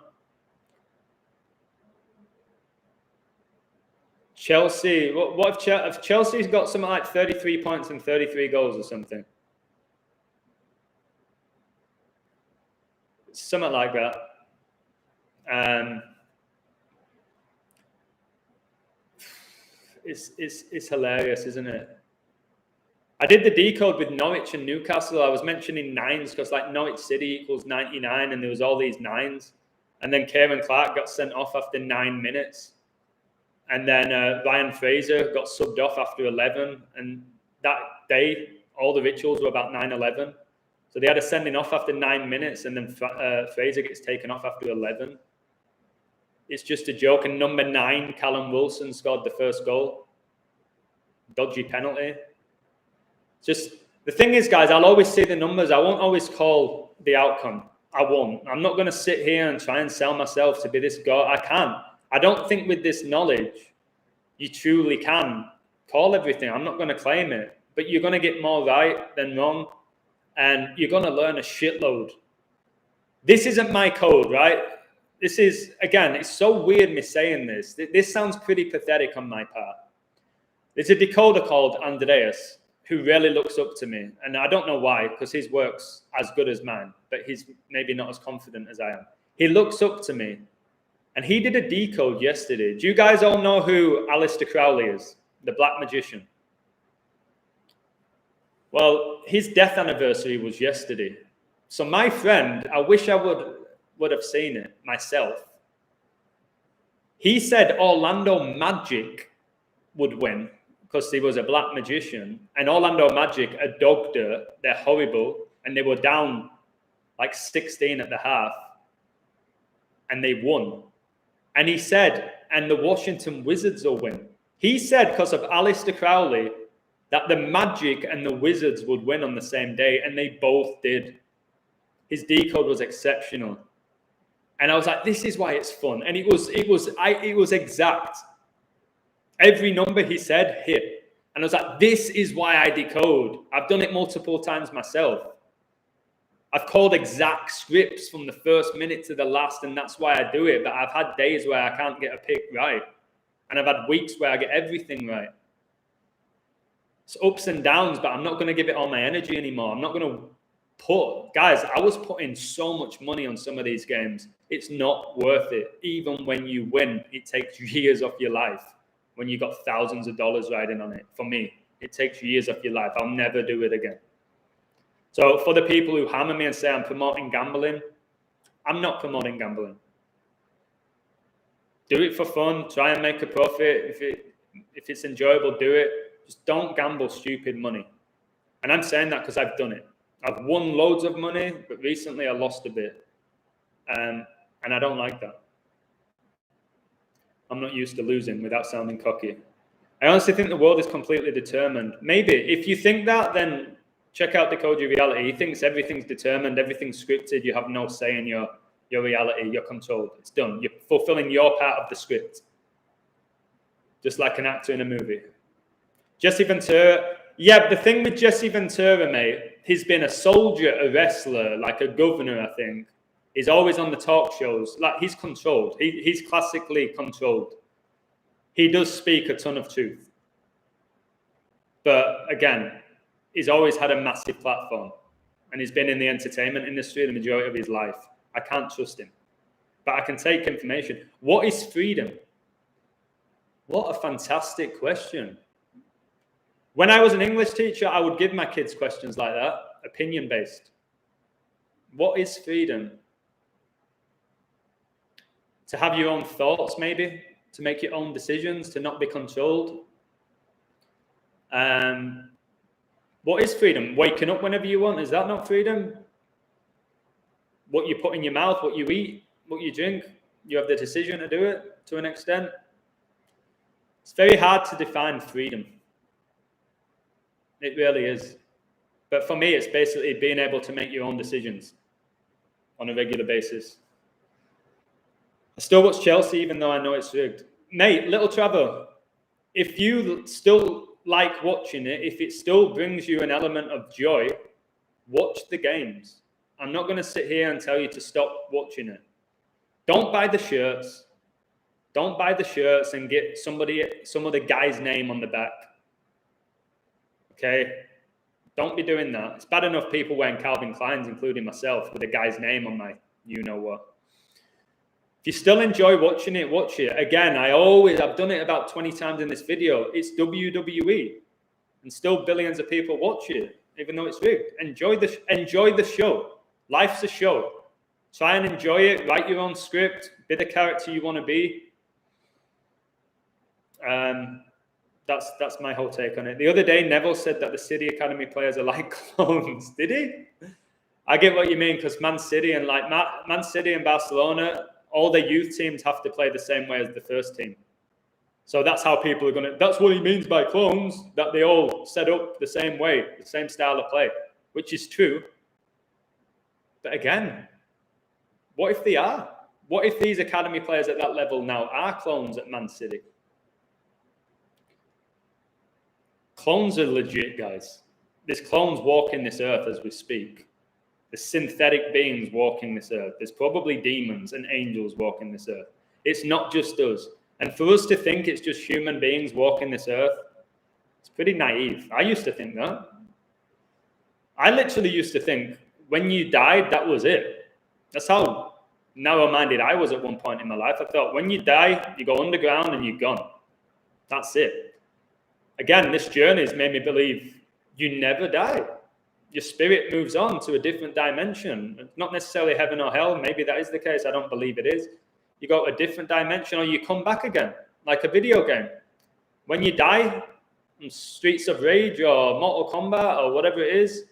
Chelsea. What if Chelsea's got something like 33 points and 33 goals or something? Something like that. It's hilarious, isn't it? I did the decode with Norwich and Newcastle. I was mentioning nines because like Norwich City equals 99 and there was all these nines. And then Kieran Clark got sent off after 9 minutes. And then Ryan Fraser got subbed off after 11. And that day, all the rituals were about 9-11. So they had a sending off after 9 minutes and then Fraser gets taken off after 11. It's just a joke. And number 9, Callum Wilson, scored the first goal. Dodgy penalty. Just the thing is, guys, I'll always see the numbers. I won't always call the outcome. I won't. I'm not going to sit here and try and sell myself to be this god. I can't. I don't think with this knowledge, you truly can call everything. I'm not going to claim it, but you're going to get more right than wrong. And you're going to learn a shitload. This isn't my code, right? This is, again, it's so weird me saying this. This sounds pretty pathetic on my part. There's a decoder called Andreas, who really looks up to me. And I don't know why, because his work's as good as mine, but he's maybe not as confident as I am. He looks up to me. And he did a decode yesterday. Do you guys all know who Aleister Crowley is? The Black Magician. Well, his death anniversary was yesterday. So my friend, I wish I would have seen it myself. He said Orlando Magic would win because he was a black magician, and Orlando Magic are dog dirt. They're horrible, and they were down like 16 at the half, and they won. And he said, and the Washington Wizards will win. He said because of Aleister Crowley that the Magic and the Wizards would win on the same day, and they both did. His decode was exceptional. And I was like, this is why it's fun. And it was exact. Every number he said hit. And I was like, this is why I decode. I've done it multiple times myself. I've called exact scripts from the first minute to the last, and that's why I do it. But I've had days where I can't get a pick right. And I've had weeks where I get everything right. It's ups and downs, but I'm not going to give it all my energy anymore. I'm not going to guys, I was putting so much money on some of these games. It's not worth it. Even when you win, it takes years off your life. When you got thousands of dollars riding on it. For me, it takes years off your life. I'll never do it again. So for the people who hammer me and say I'm promoting gambling, I'm not promoting gambling. Do it for fun. Try and make a profit. If it's enjoyable, do it. Just don't gamble stupid money. And I'm saying that because I've done it. I've won loads of money, but recently I lost a bit. And I don't like that. I'm not used to losing without sounding cocky. I honestly think the world is completely determined. Maybe. If you think that, then check out Decode Your Reality. He thinks everything's determined, everything's scripted. You have no say in your reality. You're controlled. It's done. You're fulfilling your part of the script. Just like an actor in a movie. Jesse Ventura. Yeah, but the thing with Jesse Ventura, mate, he's been a soldier, a wrestler, like a governor, I think. He's always on the talk shows. Like, he's controlled. He's classically controlled. He does speak a ton of truth. But again, he's always had a massive platform. And he's been in the entertainment industry the majority of his life. I can't trust him. but I can take information. What is freedom? What a fantastic question. When I was an English teacher, I would give my kids questions like that, opinion-based. What is freedom? To have your own thoughts, maybe, to make your own decisions, to not be controlled. What is freedom? Waking up whenever you want, is that not freedom? What you put in your mouth, what you eat, what you drink, you have the decision to do it to an extent. It's very hard to define freedom. It really is. But for me, it's basically being able to make your own decisions on a regular basis. I still watch Chelsea, even though I know it's rigged. Mate, little Trevor, if you still like watching it, if it still brings you an element of joy, watch the games. I'm not going to sit here and tell you to stop watching it. Don't buy the shirts. Don't buy the shirts and get some other guy's name on the back. Okay? Don't be doing that. It's bad enough people wearing Calvin Kleins, including myself, with a guy's name on my you-know-what. If you still enjoy watching it, watch it. Again, I've done it about 20 times in this video. It's WWE. And still billions of people watch it, even though it's rigged. Enjoy the show. Life's a show. Try and enjoy it. Write your own script. Be the character you want to be. That's my whole take on it. The other day, Neville said that the City Academy players are like clones. Did he? I get what you mean, because Man City and Barcelona, all their youth teams have to play the same way as the first team. So that's how people are going to... That's what he means by clones, that they all set up the same way, the same style of play, which is true. But again, what if they are? What if these academy players at that level now are clones at Man City? Clones are legit, guys. There's clones walking this earth as we speak. There's synthetic beings walking this earth. There's probably demons and angels walking this earth. It's not just us. And for us to think it's just human beings walking this earth, it's pretty naive. I used to think that. I literally used to think when you died, that was it. That's how narrow-minded I was at one point in my life. I thought when you die, you go underground and you're gone. That's it. Again, this journey has made me believe you never die. Your spirit moves on to a different dimension. Not necessarily heaven or hell. Maybe that is the case. I don't believe it is. You go to a different dimension or you come back again, like a video game. When you die in Streets of Rage or Mortal Kombat or whatever it is,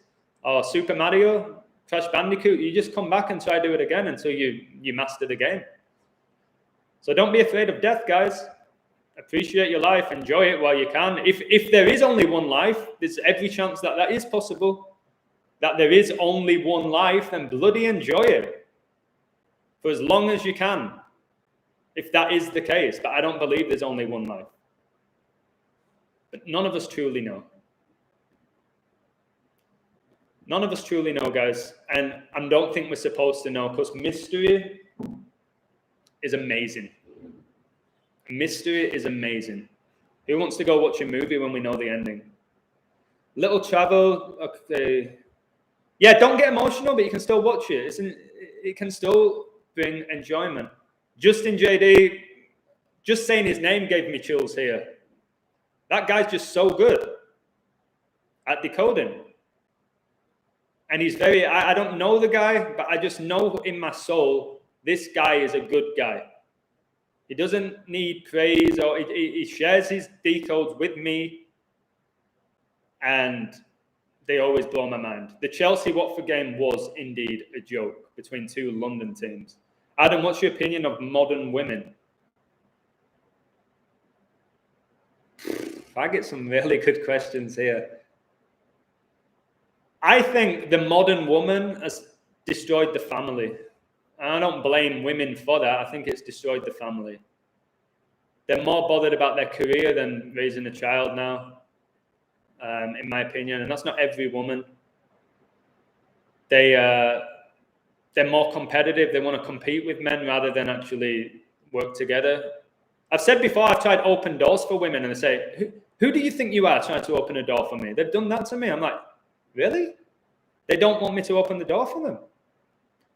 or Super Mario, Crash Bandicoot, you just come back and try to do it again until you master the game. So don't be afraid of death, guys. Appreciate your life. Enjoy it while you can. If there is only one life, there's every chance that that is possible. That there is only one life, then bloody enjoy it for as long as you can. If that is the case, but I don't believe there's only one life. But none of us truly know. None of us truly know, guys. And I don't think we're supposed to know, because mystery is amazing. Mystery is amazing. Who wants to go watch a movie when we know the ending? Little travel, okay. Yeah, don't get emotional, but you can still watch it. It can still bring enjoyment. Justin JD, just saying his name gave me chills here. That guy's just so good at decoding. And he's very, I don't know the guy, but I just know in my soul, this guy is a good guy. He doesn't need praise, or he shares his decodes with me, and they always blow my mind. The Chelsea-Watford game was indeed a joke between two London teams. Adam, what's your opinion of modern women? I get some really good questions here. I think the modern woman has destroyed the family. I don't blame women for that. I think it's destroyed the family. They're more bothered about their career than raising a child now, in my opinion. And that's not every woman. They're more competitive. They want to compete with men rather than actually work together. I've said before, I've tried open doors for women, and they say, who do you think you are trying to open a door for me? They've done that to me. I'm like, really? They don't want me to open the door for them?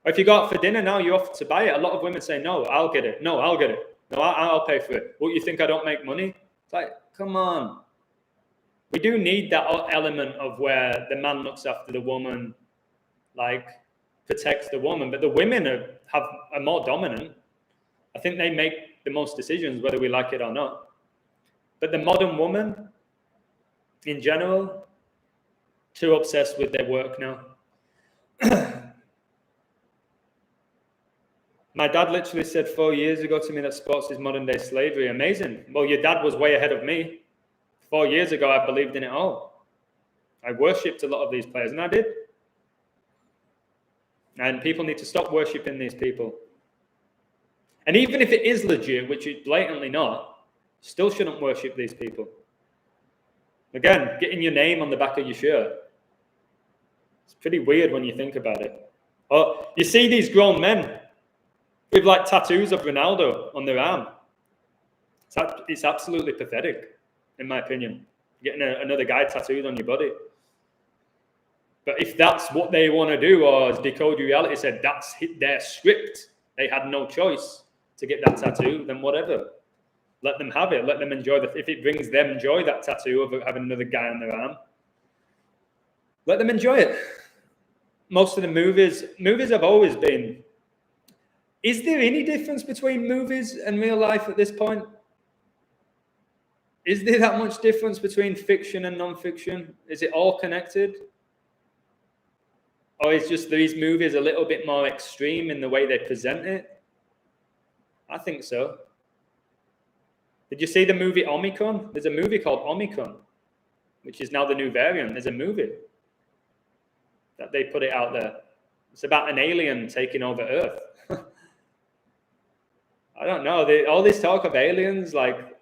Or if you go out for dinner now, you offer to buy it. A lot of women say, no, I'll get it. No, I'll get it. No, I'll pay for it. What, you think I don't make money? It's like, come on. We do need that element of where the man looks after the woman, like protects the woman, but the women are more dominant. I think they make the most decisions, whether we like it or not. But the modern woman, in general, too obsessed with their work now. My dad literally said 4 years ago to me that sports is modern day slavery. Amazing. Well, your dad was way ahead of me. 4 years ago, I believed in it all. I worshipped a lot of these players, and I did. And people need to stop worshipping these people. And even if it is legit, which it's blatantly not, still shouldn't worship these people. Again, getting your name on the back of your shirt. It's pretty weird when you think about it. Oh, you see these grown men with like tattoos of Ronaldo on their arm. It's absolutely pathetic, in my opinion. Getting another guy tattooed on your body. But if that's what they want to do, or as Decoding Reality said, that's their script, they had no choice to get that tattoo, then whatever. Let them have it. Let them enjoy that. If it brings them joy, that tattoo of having another guy on their arm, let them enjoy it. Most of the movies have always been. Is there any difference between movies and real life at this point? Is there that much difference between fiction and non-fiction? Is it all connected? Or is just these movies a little bit more extreme in the way they present it? I think so. Did you see the movie Omicron? There's a movie called Omicron, which is now the new variant. There's a movie that they put it out there. It's about an alien taking over Earth. I don't know. All this talk of aliens, like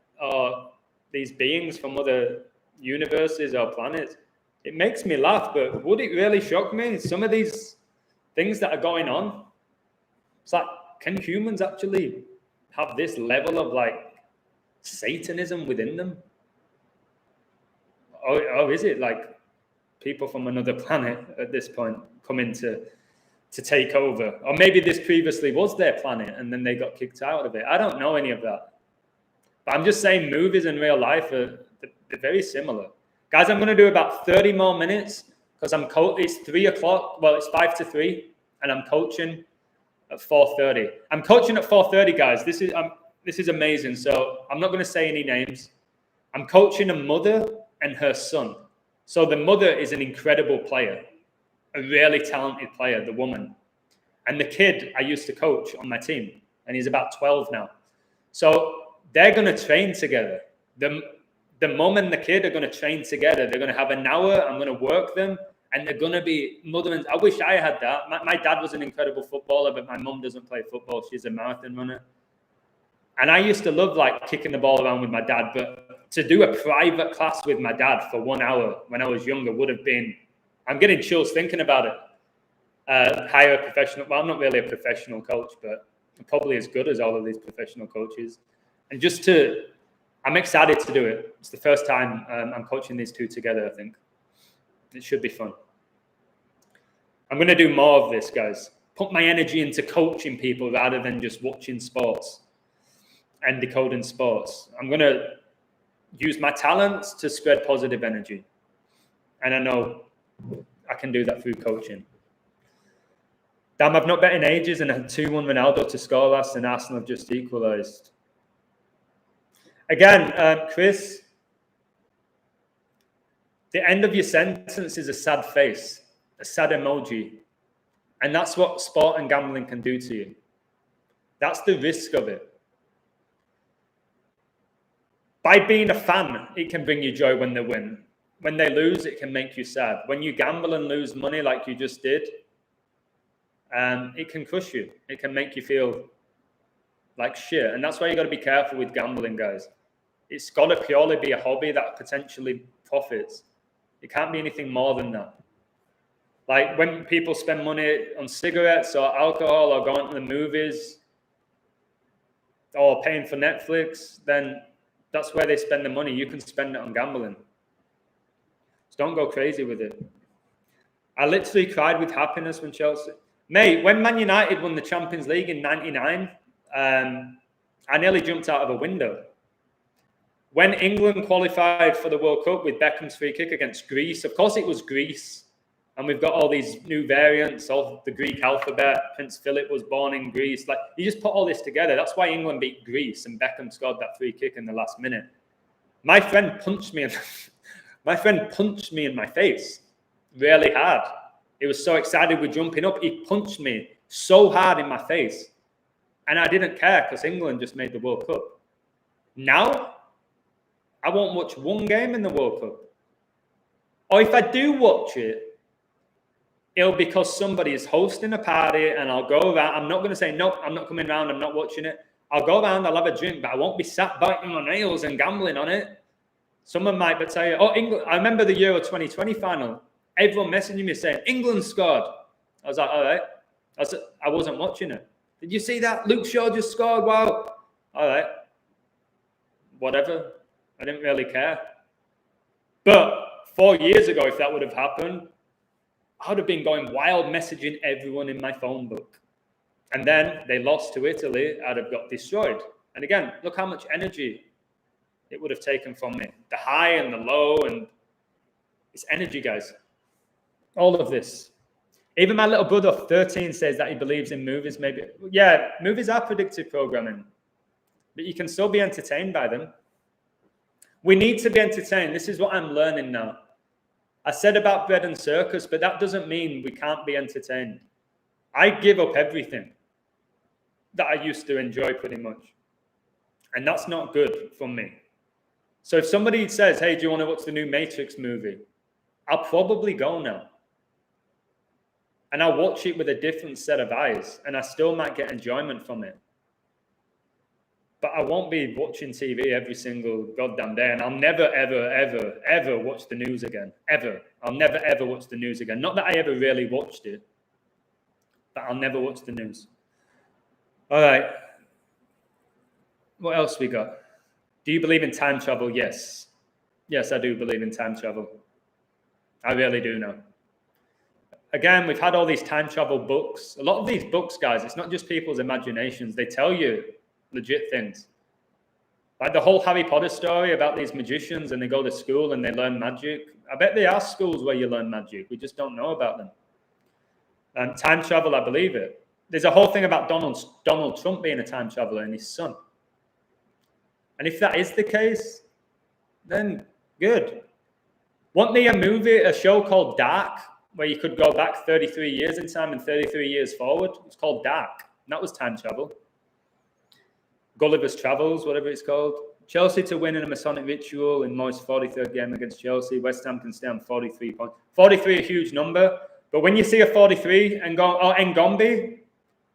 these beings from other universes or planets, it makes me laugh, but would it really shock me? Some of these things that are going on, it's like, can humans actually have this level of like Satanism within them? Or is it like people from another planet at this point coming to take over? Or maybe this previously was their planet and then they got kicked out of it. I don't know any of that. But I'm just saying movies and real life they're very similar. Guys, I'm going to do about 30 more minutes because it's 3 o'clock. Well, it's 5 to 3 and I'm coaching at 4:30. I'm coaching at 4:30, guys. This is amazing. So I'm not going to say any names. I'm coaching a mother and her son. So the mother is an incredible player, a really talented player, the woman. And the kid I used to coach on my team, and he's about 12 now. So they're going to train together. The mom and the kid are going to train together. They're going to have an hour. I'm going to work them, and they're going to be mother and... I wish I had that. My dad was an incredible footballer, but my mom doesn't play football. She's a marathon runner. And I used to love like kicking the ball around with my dad, but to do a private class with my dad for 1 hour when I was younger would have been... I'm getting chills thinking about it. Hire a professional... Well, I'm not really a professional coach, but I'm probably as good as all of these professional coaches. And just to... I'm excited to do it. It's the first time I'm coaching these two together, I think. It should be fun. I'm going to do more of this, guys. Put my energy into coaching people rather than just watching sports and decoding sports. I'm going to use my talents to spread positive energy. And I know I can do that through coaching. Damn, I've not bet in ages and had 2-1 Ronaldo to score last and Arsenal have just equalised. Again, Chris, the end of your sentence is a sad face, a sad emoji. And that's what sport and gambling can do to you. That's the risk of it. By being a fan, it can bring you joy when they win. When they lose, it can make you sad. When you gamble and lose money like you just did, it can crush you. It can make you feel like shit. And that's why you got to be careful with gambling, guys. It's got to purely be a hobby that potentially profits. It can't be anything more than that. Like when people spend money on cigarettes or alcohol or going to the movies or paying for Netflix, then that's where they spend the money. You can spend it on gambling. So don't go crazy with it. I literally cried with happiness when Chelsea... Mate, when Man United won the Champions League in '99, I nearly jumped out of a window. When England qualified for the World Cup with Beckham's free kick against Greece, of course it was Greece, and we've got all these new variants of the Greek alphabet. Prince Philip was born in Greece. Like, you just put all this together. That's why England beat Greece, and Beckham scored that free kick in the last minute. My friend punched me in my face really hard. He was so excited with jumping up. He punched me so hard in my face. And I didn't care because England just made the World Cup. Now, I won't watch one game in the World Cup. Or if I do watch it, it'll be because somebody is hosting a party and I'll go around. I'm not going to say, nope, I'm not coming around, I'm not watching it. I'll go around, I'll have a drink, but I won't be sat biting my nails and gambling on it. Someone might but tell you, oh, England. I remember the Euro 2020 final. Everyone messaging me saying, England scored. I was like, all right. I wasn't watching it. Did you see that? Luke Shaw just scored. Wow. All right. Whatever. I didn't really care. But 4 years ago, if that would have happened, I would have been going wild messaging everyone in my phone book. And then they lost to Italy. I'd have got destroyed. And again, look how much energy it would have taken from me. The high and the low, and it's energy, guys. All of this. Even my little brother, 13, says that he believes in movies. Maybe, yeah, movies are predictive programming, but you can still be entertained by them. We need to be entertained. This is what I'm learning now. I said about bread and circus, but that doesn't mean we can't be entertained. I give up everything that I used to enjoy pretty much. And that's not good for me. So if somebody says, hey, do you want to watch the new Matrix movie? I'll probably go now. And I'll watch it with a different set of eyes. And I still might get enjoyment from it. But I won't be watching TV every single goddamn day. And I'll never, ever, ever, ever watch the news again. Ever. I'll never, ever watch the news again. Not that I ever really watched it. But I'll never watch the news. All right. What else we got? Do you believe in time travel? Yes. Yes, I do believe in time travel. I really do now. Again, we've had all these time travel books. A lot of these books, guys, it's not just people's imaginations. They tell you legit things. Like the whole Harry Potter story about these magicians and they go to school and they learn magic. I bet there are schools where you learn magic. We just don't know about them. And time travel, I believe it. There's a whole thing about Donald Trump being a time traveler and his son. And if that is the case, then good. Want me a show called Dark, where you could go back 33 years in time and 33 years forward? It's called Dark. And that was time travel. Gulliver's Travels, whatever it's called. Chelsea to win in a Masonic ritual in Moyes' 43rd game against Chelsea. West Ham can stay on 43 points. 43, a huge number. But when you see a 43, Ngombe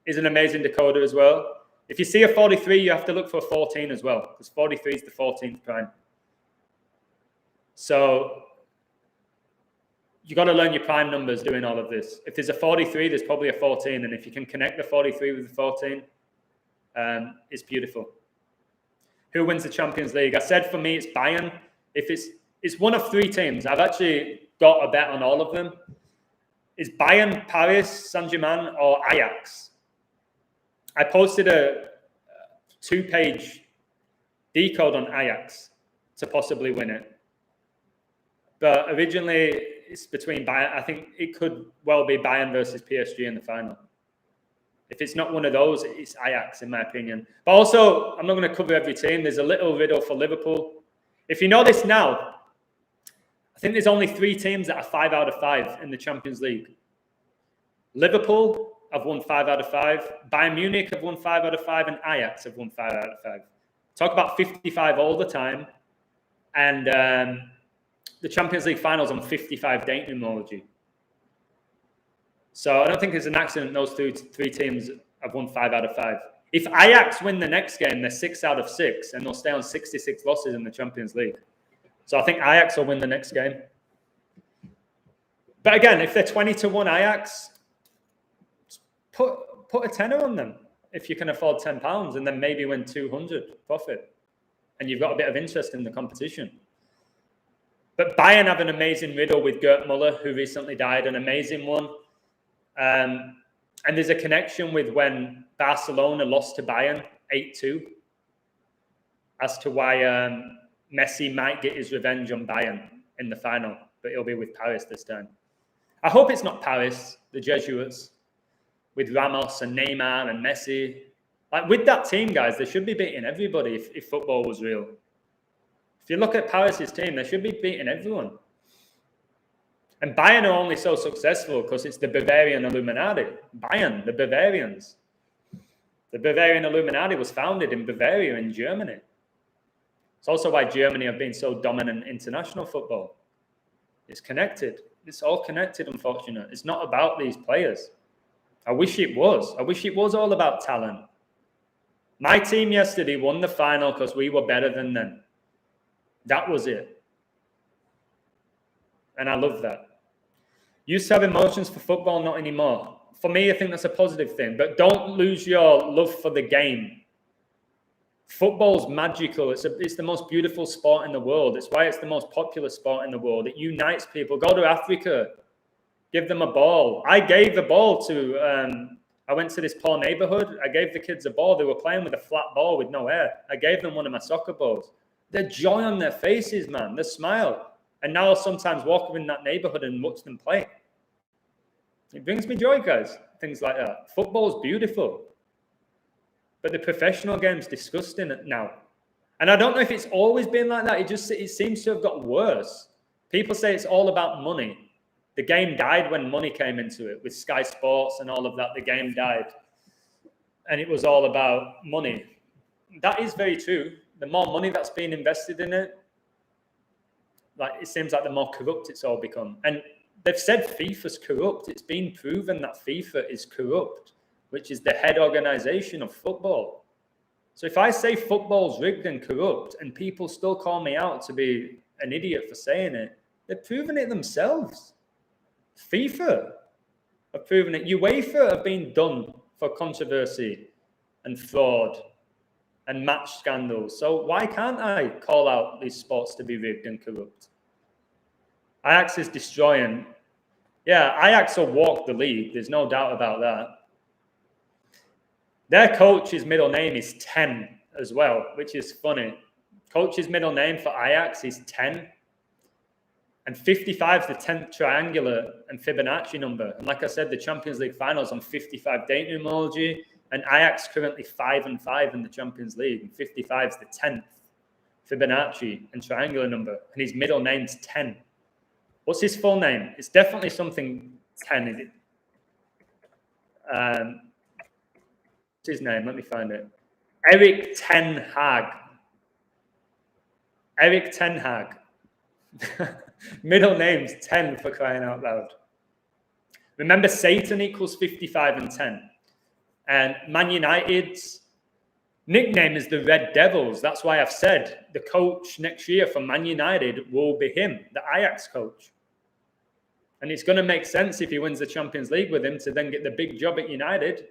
is an amazing decoder as well. If you see a 43, you have to look for a 14 as well, because 43 is the 14th prime. So you got to learn your prime numbers doing all of this. If there's a 43, there's probably a 14. And if you can connect the 43 with the 14, it's beautiful. Who wins the Champions League? I said for me, it's Bayern. If it's one of three teams. I've actually got a bet on all of them. It's Bayern, Paris, Saint-Germain, or Ajax. I posted a 2-page decode on Ajax to possibly win it. But originally, it's between Bayern. I think it could well be Bayern versus PSG in the final. If it's not one of those, it's Ajax, in my opinion. But also, I'm not going to cover every team. There's a little riddle for Liverpool. If you know this now, I think there's only 3 teams that are 5 out of 5 in the Champions League. Liverpool have won 5 out of 5. Bayern Munich have won 5 out of 5. And Ajax have won 5 out of 5. Talk about 55 all the time. And the Champions League finals on 55 date numerology. So I don't think it's an accident those 3 teams have won 5 out of 5. If Ajax win the next game, they're 6 out of 6, and they'll stay on 66 losses in the Champions League. So I think Ajax will win the next game. But again, if they're 20-1 Ajax, put a tenner on them if you can afford £10, and then maybe win 200 profit. And you've got a bit of interest in the competition. But Bayern have an amazing riddle with Gerd Müller, who recently died, an amazing one. And there's a connection with when Barcelona lost to Bayern 8-2 as to why Messi might get his revenge on Bayern in the final, but it'll be with Paris this time. I hope it's not Paris, the Jesuits, with Ramos and Neymar and Messi. Like with that team, guys, they should be beating everybody if football was real. If you look at Paris's team, they should be beating everyone. And Bayern are only so successful because it's the Bavarian Illuminati. Bayern, the Bavarians. The Bavarian Illuminati was founded in Bavaria in Germany. It's also why Germany have been so dominant in international football. It's connected. It's all connected, unfortunately. It's not about these players. I wish it was. I wish it was all about talent. My team yesterday won the final because we were better than them. That was it. And I love that. Used to have emotions for football, not anymore. For me, I think that's a positive thing. But don't lose your love for the game. Football's magical. It's the most beautiful sport in the world. It's why it's the most popular sport in the world. It unites people. Go to Africa. Give them a ball. I gave the ball to... I went to this poor neighborhood. I gave the kids a ball. They were playing with a flat ball with no air. I gave them one of my soccer balls. The joy on their faces, man. The smile. And now I'll sometimes walk in that neighborhood and watch them play. It brings me joy, guys. Things like that. Football's beautiful. But the professional game's disgusting now. And I don't know if it's always been like that. It seems to have got worse. People say it's all about money. The game died when money came into it. With Sky Sports and all of that, the game died. And it was all about money. That is very true. The more money that's being invested in it, like it seems like the more corrupt it's all become. And they've said FIFA's corrupt. It's been proven that FIFA is corrupt, which is the head organization of football. So if I say football's rigged and corrupt and people still call me out to be an idiot for saying it, they're proving it themselves. FIFA have proven it. UEFA have been done for controversy and fraud and match scandals. So why can't I call out these sports to be rigged and corrupt? Ajax is destroying. Yeah, Ajax will walk the league. There's no doubt about that. Their coach's middle name is 10 as well, which is funny. Coach's middle name for Ajax is 10. And 55 is the 10th triangular and Fibonacci number. And like I said, the Champions League finals on 55 date numerology. And Ajax currently 5-5 in the Champions League. And 55 is the 10th Fibonacci and triangular number. And his middle name's 10. What's his full name? It's definitely something 10, is it? What's his name? Let me find it. Eric Ten Hag. Eric Ten Hag. Middle name's 10 for crying out loud. Remember, Satan equals 55 and 10. And Man United's nickname is the Red Devils. That's why I've said the coach next year for Man United will be him, the Ajax coach. And it's going to make sense if he wins the Champions League with him to then get the big job at United.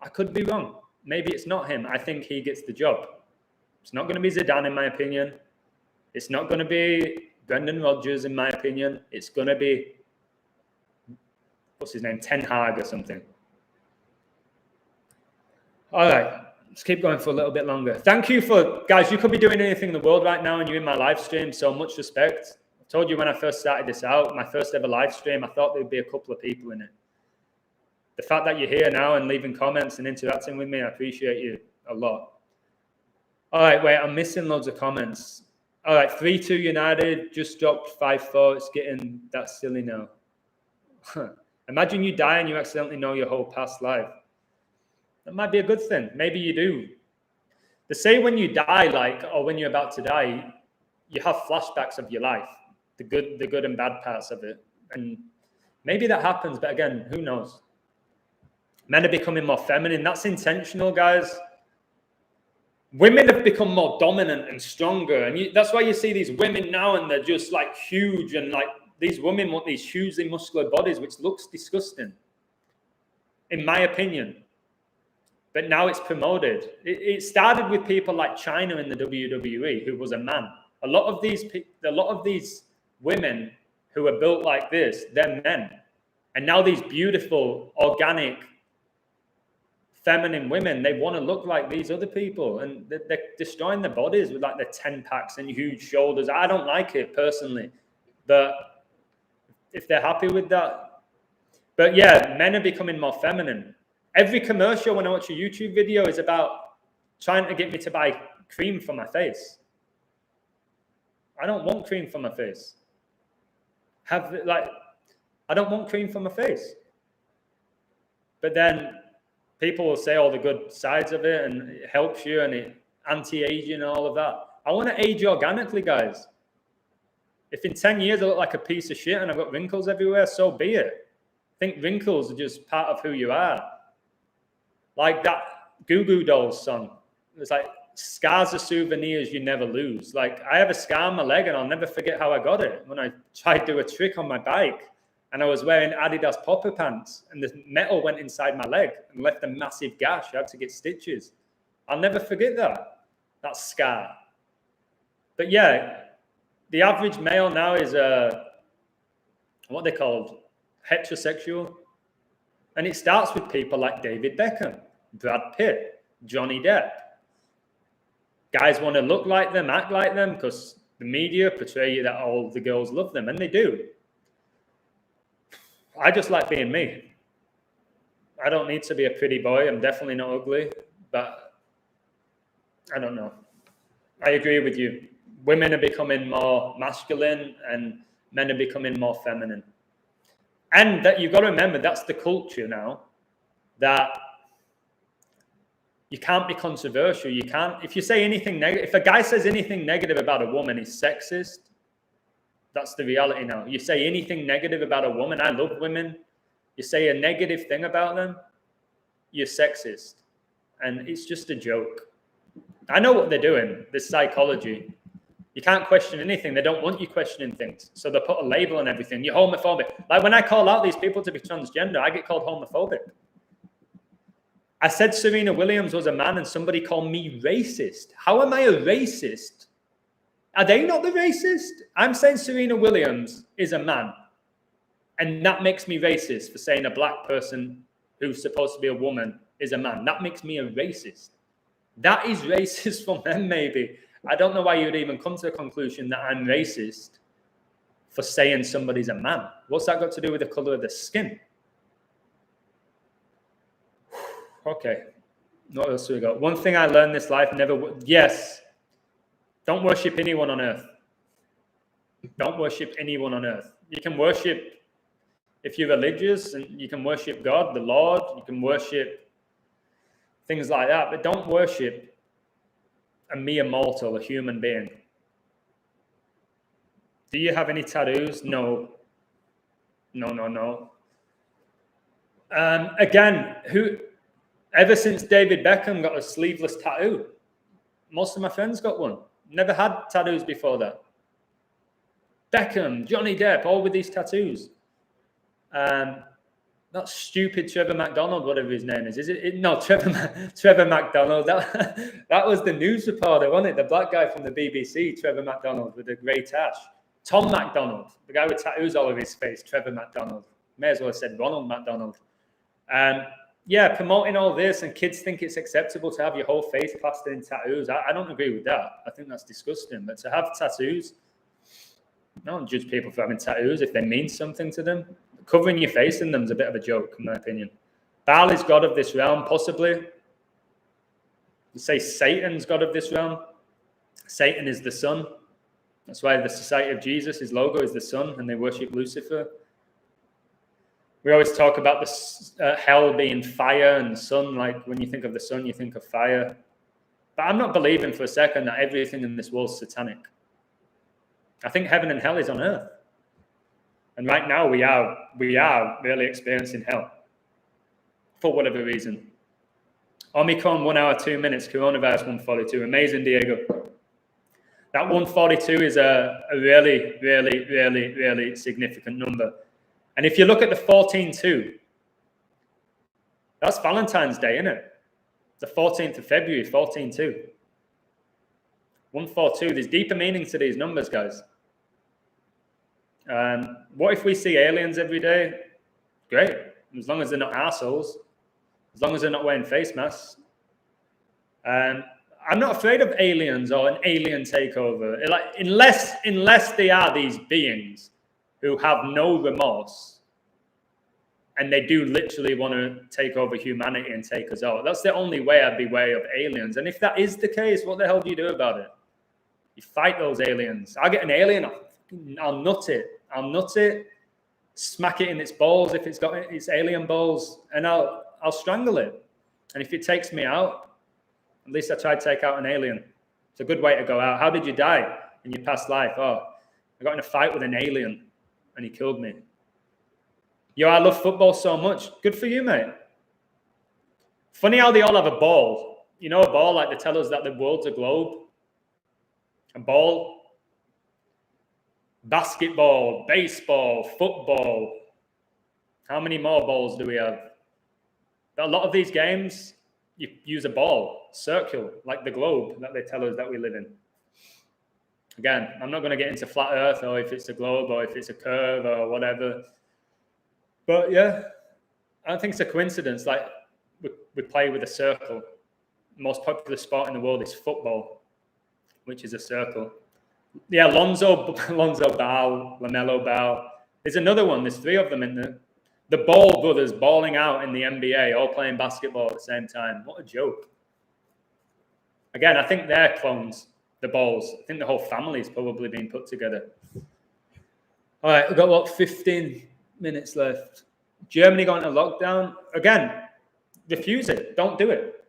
I could be wrong. Maybe it's not him. I think he gets the job. It's not going to be Zidane, in my opinion. It's not going to be Brendan Rodgers, in my opinion. It's going to be, what's his name? Ten Hag or something. All right. Let's keep going for a little bit longer. Thank you for, guys, you could be doing anything in the world right now and you're in my live stream, so much respect. I told you when I first started this out, my first ever live stream, I thought there'd be a couple of people in it. The fact that you're here now and leaving comments and interacting with me, I appreciate you a lot. All right, wait, I'm missing loads of comments. All right, 3-2 United, just dropped 5-4. It's getting that silly now. Imagine you die and you accidentally know your whole past life. That might be a good thing. Maybe you do. They say when you die, like, or when you're about to die, you have flashbacks of your life, the good and bad parts of it. And maybe that happens, but again, who knows? Men are becoming more feminine. That's intentional, guys. Women have become more dominant and stronger. And that's why you see these women now and they're just like huge. And like these women want these hugely muscular bodies, which looks disgusting, in my opinion. But now it's promoted. It started with people like China in the WWE, who was a man. A lot of these women who are built like this, they're men. And now these beautiful, organic, feminine women, they want to look like these other people, and they're destroying their bodies with like their 10 packs and huge shoulders. I don't like it personally, but if they're happy with that. But yeah, men are becoming more feminine. Every commercial when I watch a YouTube video is about trying to get me to buy cream for my face. I don't want cream for my face. I don't want cream for my face. But then people will say all the good sides of it, and it helps you, and it anti-aging and all of that. I want to age organically, guys. If in 10 years I look like a piece of shit and I've got wrinkles everywhere, so be it. I think wrinkles are just part of who you are. Like that Goo Goo Dolls song. It's like, scars are souvenirs you never lose. Like, I have a scar on my leg and I'll never forget how I got it. When I tried to do a trick on my bike and I was wearing Adidas popper pants and the metal went inside my leg and left a massive gash. I had to get stitches. I'll never forget that scar. But yeah, the average male now is what they called heterosexual. And it starts with people like David Beckham, Brad Pitt, Johnny Depp. Guys want to look like them, act like them, because the media portray that all the girls love them, and they do. I just like being me. I don't need to be a pretty boy. I'm definitely not ugly, but I don't know. I agree with you. Women are becoming more masculine and men are becoming more feminine. And that you've got to remember, that's the culture now, that you can't be controversial. You can't, if you say anything negative, if a guy says anything negative about a woman, he's sexist. That's the reality now. You say anything negative about a woman, I love women. You say a negative thing about them, you're sexist. And it's just a joke. I know what they're doing, this psychology. You can't question anything. They don't want you questioning things. So they put a label on everything. You're homophobic. Like when I call out these people to be transgender, I get called homophobic. I said Serena Williams was a man and somebody called me racist. How am I a racist? Are they not the racist? I'm saying Serena Williams is a man. And that makes me racist for saying a black person who's supposed to be a woman is a man. That makes me a racist. That is racist for them, maybe. I don't know why you would even come to the conclusion that I'm racist for saying somebody's a man. What's that got to do with the color of the skin? Okay. What else do we got? One thing I learned this life, yes. Don't worship anyone on earth. Don't worship anyone on earth. You can worship, if you're religious, and you can worship God, the Lord, you can worship things like that, but don't worship a mere mortal, a human being. Do you have any tattoos? No. No. Again, ever since David Beckham got a sleeveless tattoo, most of my friends got one. Never had tattoos before that. Beckham, Johnny Depp, all with these tattoos. That stupid Trevor McDonald, whatever his name is it? No, Trevor McDonald. That was the news reporter, wasn't it? The black guy from the BBC, Trevor McDonald, with the grey tash. Tom McDonald, the guy with tattoos all over his face, Trevor McDonald. May as well have said Ronald McDonald. Yeah, promoting all this, and kids think it's acceptable to have your whole face plastered in tattoos. I don't agree with that. I think that's disgusting. But to have tattoos, I don't judge people for having tattoos if they mean something to them. Covering your face in them is a bit of a joke, in my opinion. Baal is God of this realm, possibly. You say Satan's God of this realm. Satan is the sun. That's why the Society of Jesus, his logo is the sun, and they worship Lucifer. We always talk about the hell being fire and sun. Like when you think of the sun, you think of fire. But I'm not believing for a second that everything in this world is satanic. I think heaven and hell is on earth. And right now we are really experiencing hell for whatever reason. Omicron, 1 hour, 2 minutes, coronavirus 142. Amazing, Diego. That 142 is a really, really, really, really significant number. And if you look at the 14-2, that's Valentine's Day, isn't it? The 14th of February, 14-2. 142, there's deeper meaning to these numbers, guys. What if we see aliens every day? great. As long as they're not assholes, as long as they're not wearing face masks. I'm not afraid of aliens or an alien takeover. Like, unless they are these beings who have no remorse and they do literally want to take over humanity and take us out. That's the only way I'd be wary of aliens. And if that is the case, what the hell do you do about it? You fight those aliens. I'll get an alien, I'll nut it. I'll nut it, smack it in its balls if it's got its alien balls, and I'll strangle it. And if it takes me out, at least I tried to take out an alien. It's a good way to go out. How did you die in your past life? Oh, I got in a fight with an alien and he killed me. Yo, I love football so much. Good for you, mate. Funny how they all have a ball. You know, a ball, like they tell us that the world's a globe. A ball. Basketball, baseball, football. How many more balls do we have? A lot of these games, you use a ball, circle, like the globe that they tell us that we live in. Again, I'm not going to get into flat earth or if it's a globe or if it's a curve or whatever. But yeah, I don't think it's a coincidence. Like we play with a circle. The most popular sport in the world is football, which is a circle. Yeah, Lonzo Ball, LaMelo Ball. There's another one. There's three of them in there. The Ball brothers balling out in the NBA, all playing basketball at the same time. What a joke. Again, I think they're clones, the Balls. I think the whole family's probably been put together. All right, we've got, what, 15 minutes left. Germany going into lockdown. Again, refuse it. Don't do it.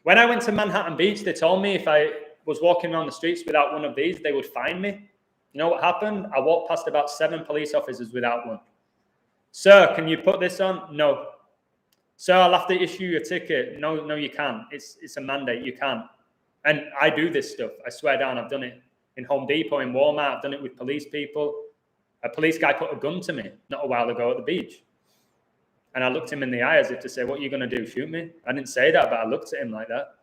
When I went to Manhattan Beach, they told me if I was walking around the streets without one of these, they would fine me. You know what happened? I walked past about 7 police officers without one. Sir, can you put this on? No. Sir, I'll have to issue you a ticket. No, you can't. It's a mandate. You can't. And I do this stuff. I swear down. I've done it in Home Depot, in Walmart. I've done it with police people. A police guy put a gun to me not a while ago at the beach. And I looked him in the eye as if to say, what are you going to do? Shoot me? I didn't say that, but I looked at him like that.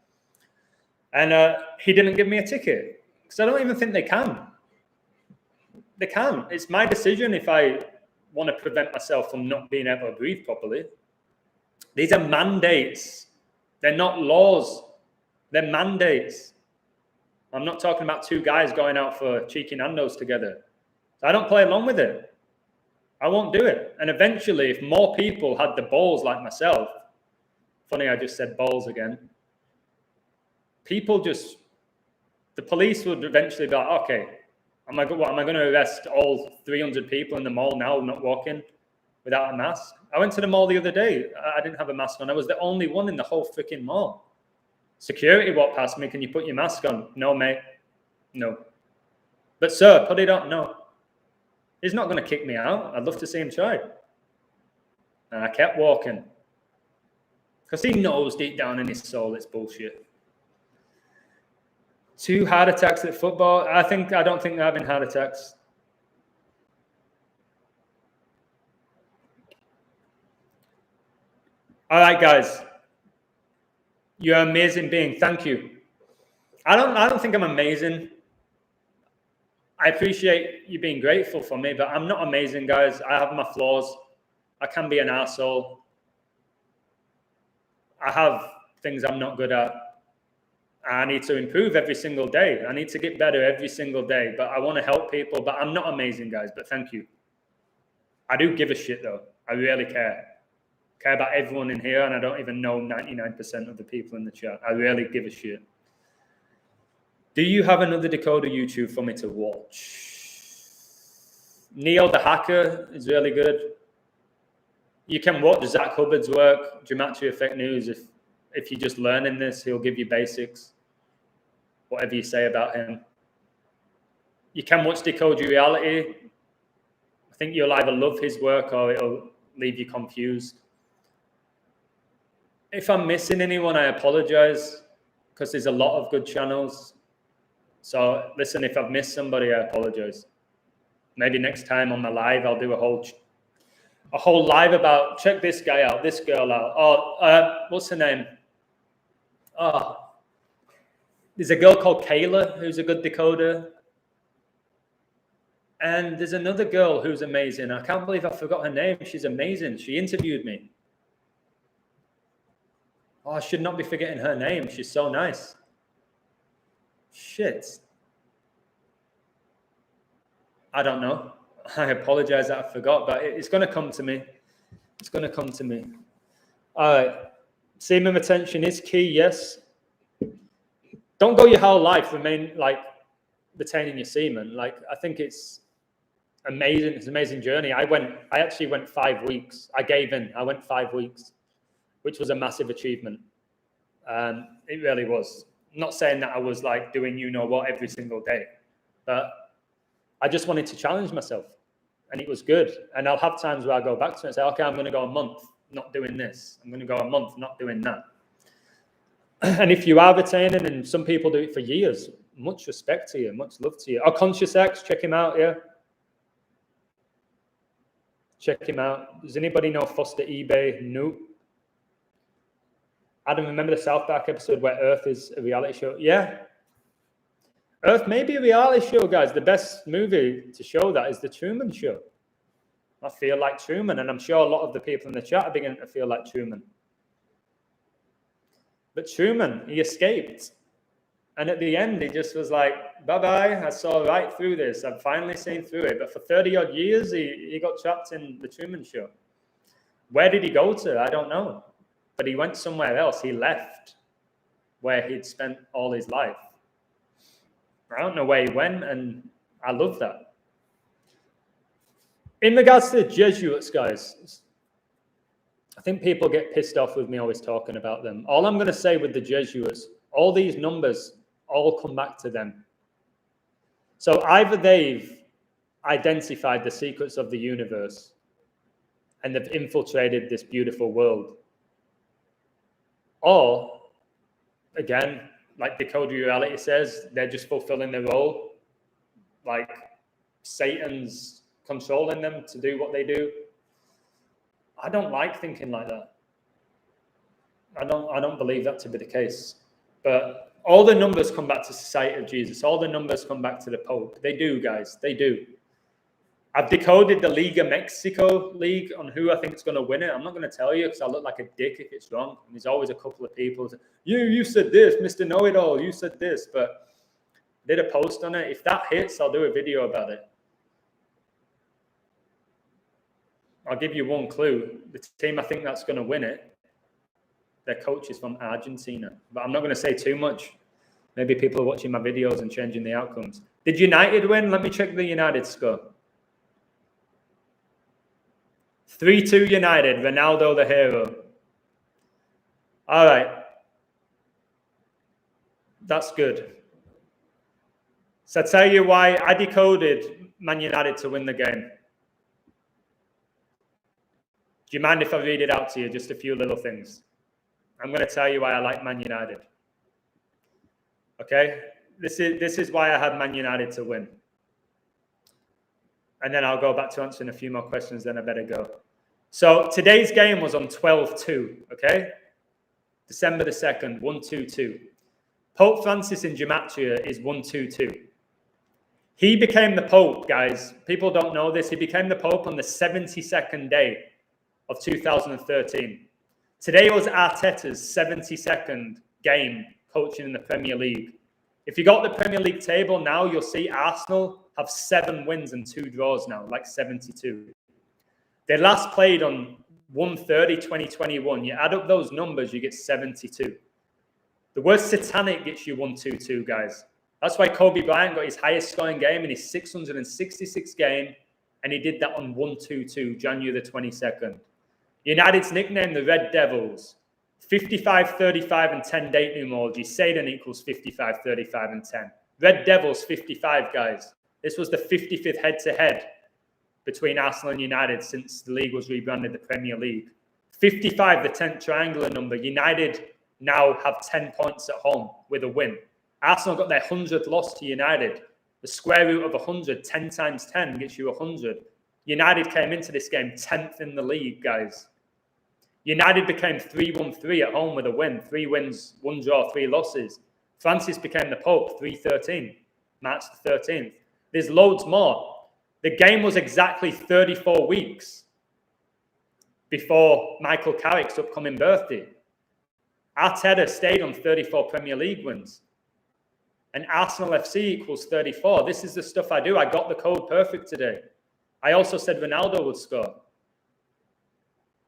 And he didn't give me a ticket. Because I don't even think they can. They can. It's my decision if I want to prevent myself from not being able to breathe properly. These are mandates. They're not laws. They're mandates. I'm not talking about 2 guys going out for cheeky Nando's together. So I don't play along with it. I won't do it. And eventually, if more people had the balls like myself, funny I just said balls again, the police would eventually be like, okay, am I going to arrest all 300 people in the mall now not walking without a mask? I went to the mall the other day. I didn't have a mask on. I was the only one in the whole freaking mall. Security walked past me. Can you put your mask on? No, mate. No. But sir, put it on. No. He's not going to kick me out. I'd love to see him try. And I kept walking. Because he knows deep down in his soul it's bullshit. 2 heart attacks at football. I don't think they're having heart attacks. All right, guys. You're an amazing being. Thank you. I don't think I'm amazing. I appreciate you being grateful for me, but I'm not amazing, guys. I have my flaws. I can be an arsehole. I have things I'm not good at. I need to improve every single day. I need to get better every single day, but I want to help people, but I'm not amazing, guys, but thank you. I do give a shit, though. I really care. I care about everyone in here, and I don't even know 99% of the people in the chat. I really give a shit. Do you have another Decoder YouTube for me to watch? Neil the Hacker is really good. You can watch Zach Hubbard's work, Gematria Effect News. If you're just learning this, he'll give you basics. Whatever you say about him. You can watch Decode Your Reality. I think you'll either love his work or it'll leave you confused. If I'm missing anyone, I apologize because there's a lot of good channels. So listen, if I've missed somebody, I apologize. Maybe next time on my live, I'll do a whole live about, check this guy out, this girl out. Oh, what's her name? Oh, there's a girl called Kayla who's a good decoder. And there's another girl who's amazing. I can't believe I forgot her name. She's amazing. She interviewed me. Oh, I should not be forgetting her name. She's so nice. Shit. I don't know. I apologize that I forgot, but it's going to come to me. It's going to come to me. All right. Semen retention is key, yes. Don't go your whole life remain like retaining your semen. Like, I think it's amazing. It's an amazing journey. I actually went 5 weeks. I gave in. I went 5 weeks, which was a massive achievement. It really was. I'm not saying that I was like doing you know what every single day, but I just wanted to challenge myself, and it was good. And I'll have times where I go back to it and say, okay, I'm going to go a month not doing this. I'm going to go a month not doing that. And if you are retaining, and some people do it for years, much respect to you, much love to you. Oh, Conscious X, check him out, yeah. Check him out. Does anybody know Foster eBay? Nope. Adam, remember the South Park episode where Earth is a reality show? Yeah. Earth may be a reality show, guys. The best movie to show that is The Truman Show. I feel like Truman, and I'm sure a lot of the people in the chat are beginning to feel like Truman. But Truman, he escaped. And at the end, he just was like, bye-bye, I saw right through this. I've finally seen through it. But for 30-odd years, he got trapped in The Truman Show. Where did he go to? I don't know. But he went somewhere else. He left where he'd spent all his life. I don't know where he went, and I love that. In regards to the Jesuits, guys, I think people get pissed off with me always talking about them. All I'm going to say with the Jesuits, all these numbers all come back to them. So either they've identified the secrets of the universe and they've infiltrated this beautiful world, or, again, like Decoding Reality says, they're just fulfilling their role. Like Satan's controlling them to do what they do. I don't like thinking like that. I don't believe that to be the case. But all the numbers come back to Society of Jesus. All the numbers come back to the Pope. They do, guys. They do. I've decoded the Liga Mexico League on who I think is going to win it. I'm not going to tell you because I look like a dick if it's wrong. And there's always a couple of people. You said this, Mr. Know-It-All. You said this. But I did a post on it. If that hits, I'll do a video about it. I'll give you one clue. The team I think that's going to win it, their coach is from Argentina. But I'm not going to say too much. Maybe people are watching my videos and changing the outcomes. Did United win? Let me check the United score. 3-2 United, Ronaldo the hero. All right. That's good. So I tell you why I decoded Man United to win the game. Do you mind if I read it out to you? Just a few little things. I'm going to tell you why I like Man United. Okay? This is why I had Man United to win. And then I'll go back to answering a few more questions, then I better go. So today's game was on 12-2, okay? December the 2nd, 1-2-2. Pope Francis in Gematria is 1-2-2. He became the Pope, guys. People don't know this. He became the Pope on the 72nd day of 2013. Today was Arteta's 72nd game coaching in the Premier League. If you got the Premier League table now, you'll see Arsenal have 7 wins and 2 draws now, like 72. They last played on 1/30/2021. You add up those numbers, you get 72. The word satanic gets you 1-2-2, guys. That's why Kobe Bryant got his highest scoring game in his 666th game, and he did that on 1-2-2, January the 22nd. United's nickname, the Red Devils. 55, 35, and 10 date numerology. Satan equals 55, 35, and 10. Red Devils, 55, guys. This was the 55th head-to-head between Arsenal and United since the league was rebranded the Premier League. 55, the 10th triangular number. United now have 10 points at home with a win. Arsenal got their 100th loss to United. The square root of 100, 10 times 10 gets you 100. United came into this game 10th in the league, guys. United became 3-1-3 at home with a win. 3 wins, 1 draw, 3 losses. Francis became the Pope, 3-13, March the 13th. There's loads more. The game was exactly 34 weeks before Michael Carrick's upcoming birthday. Arteta stayed on 34 Premier League wins. And Arsenal FC equals 34. This is the stuff I do. I got the code perfect today. I also said Ronaldo would score.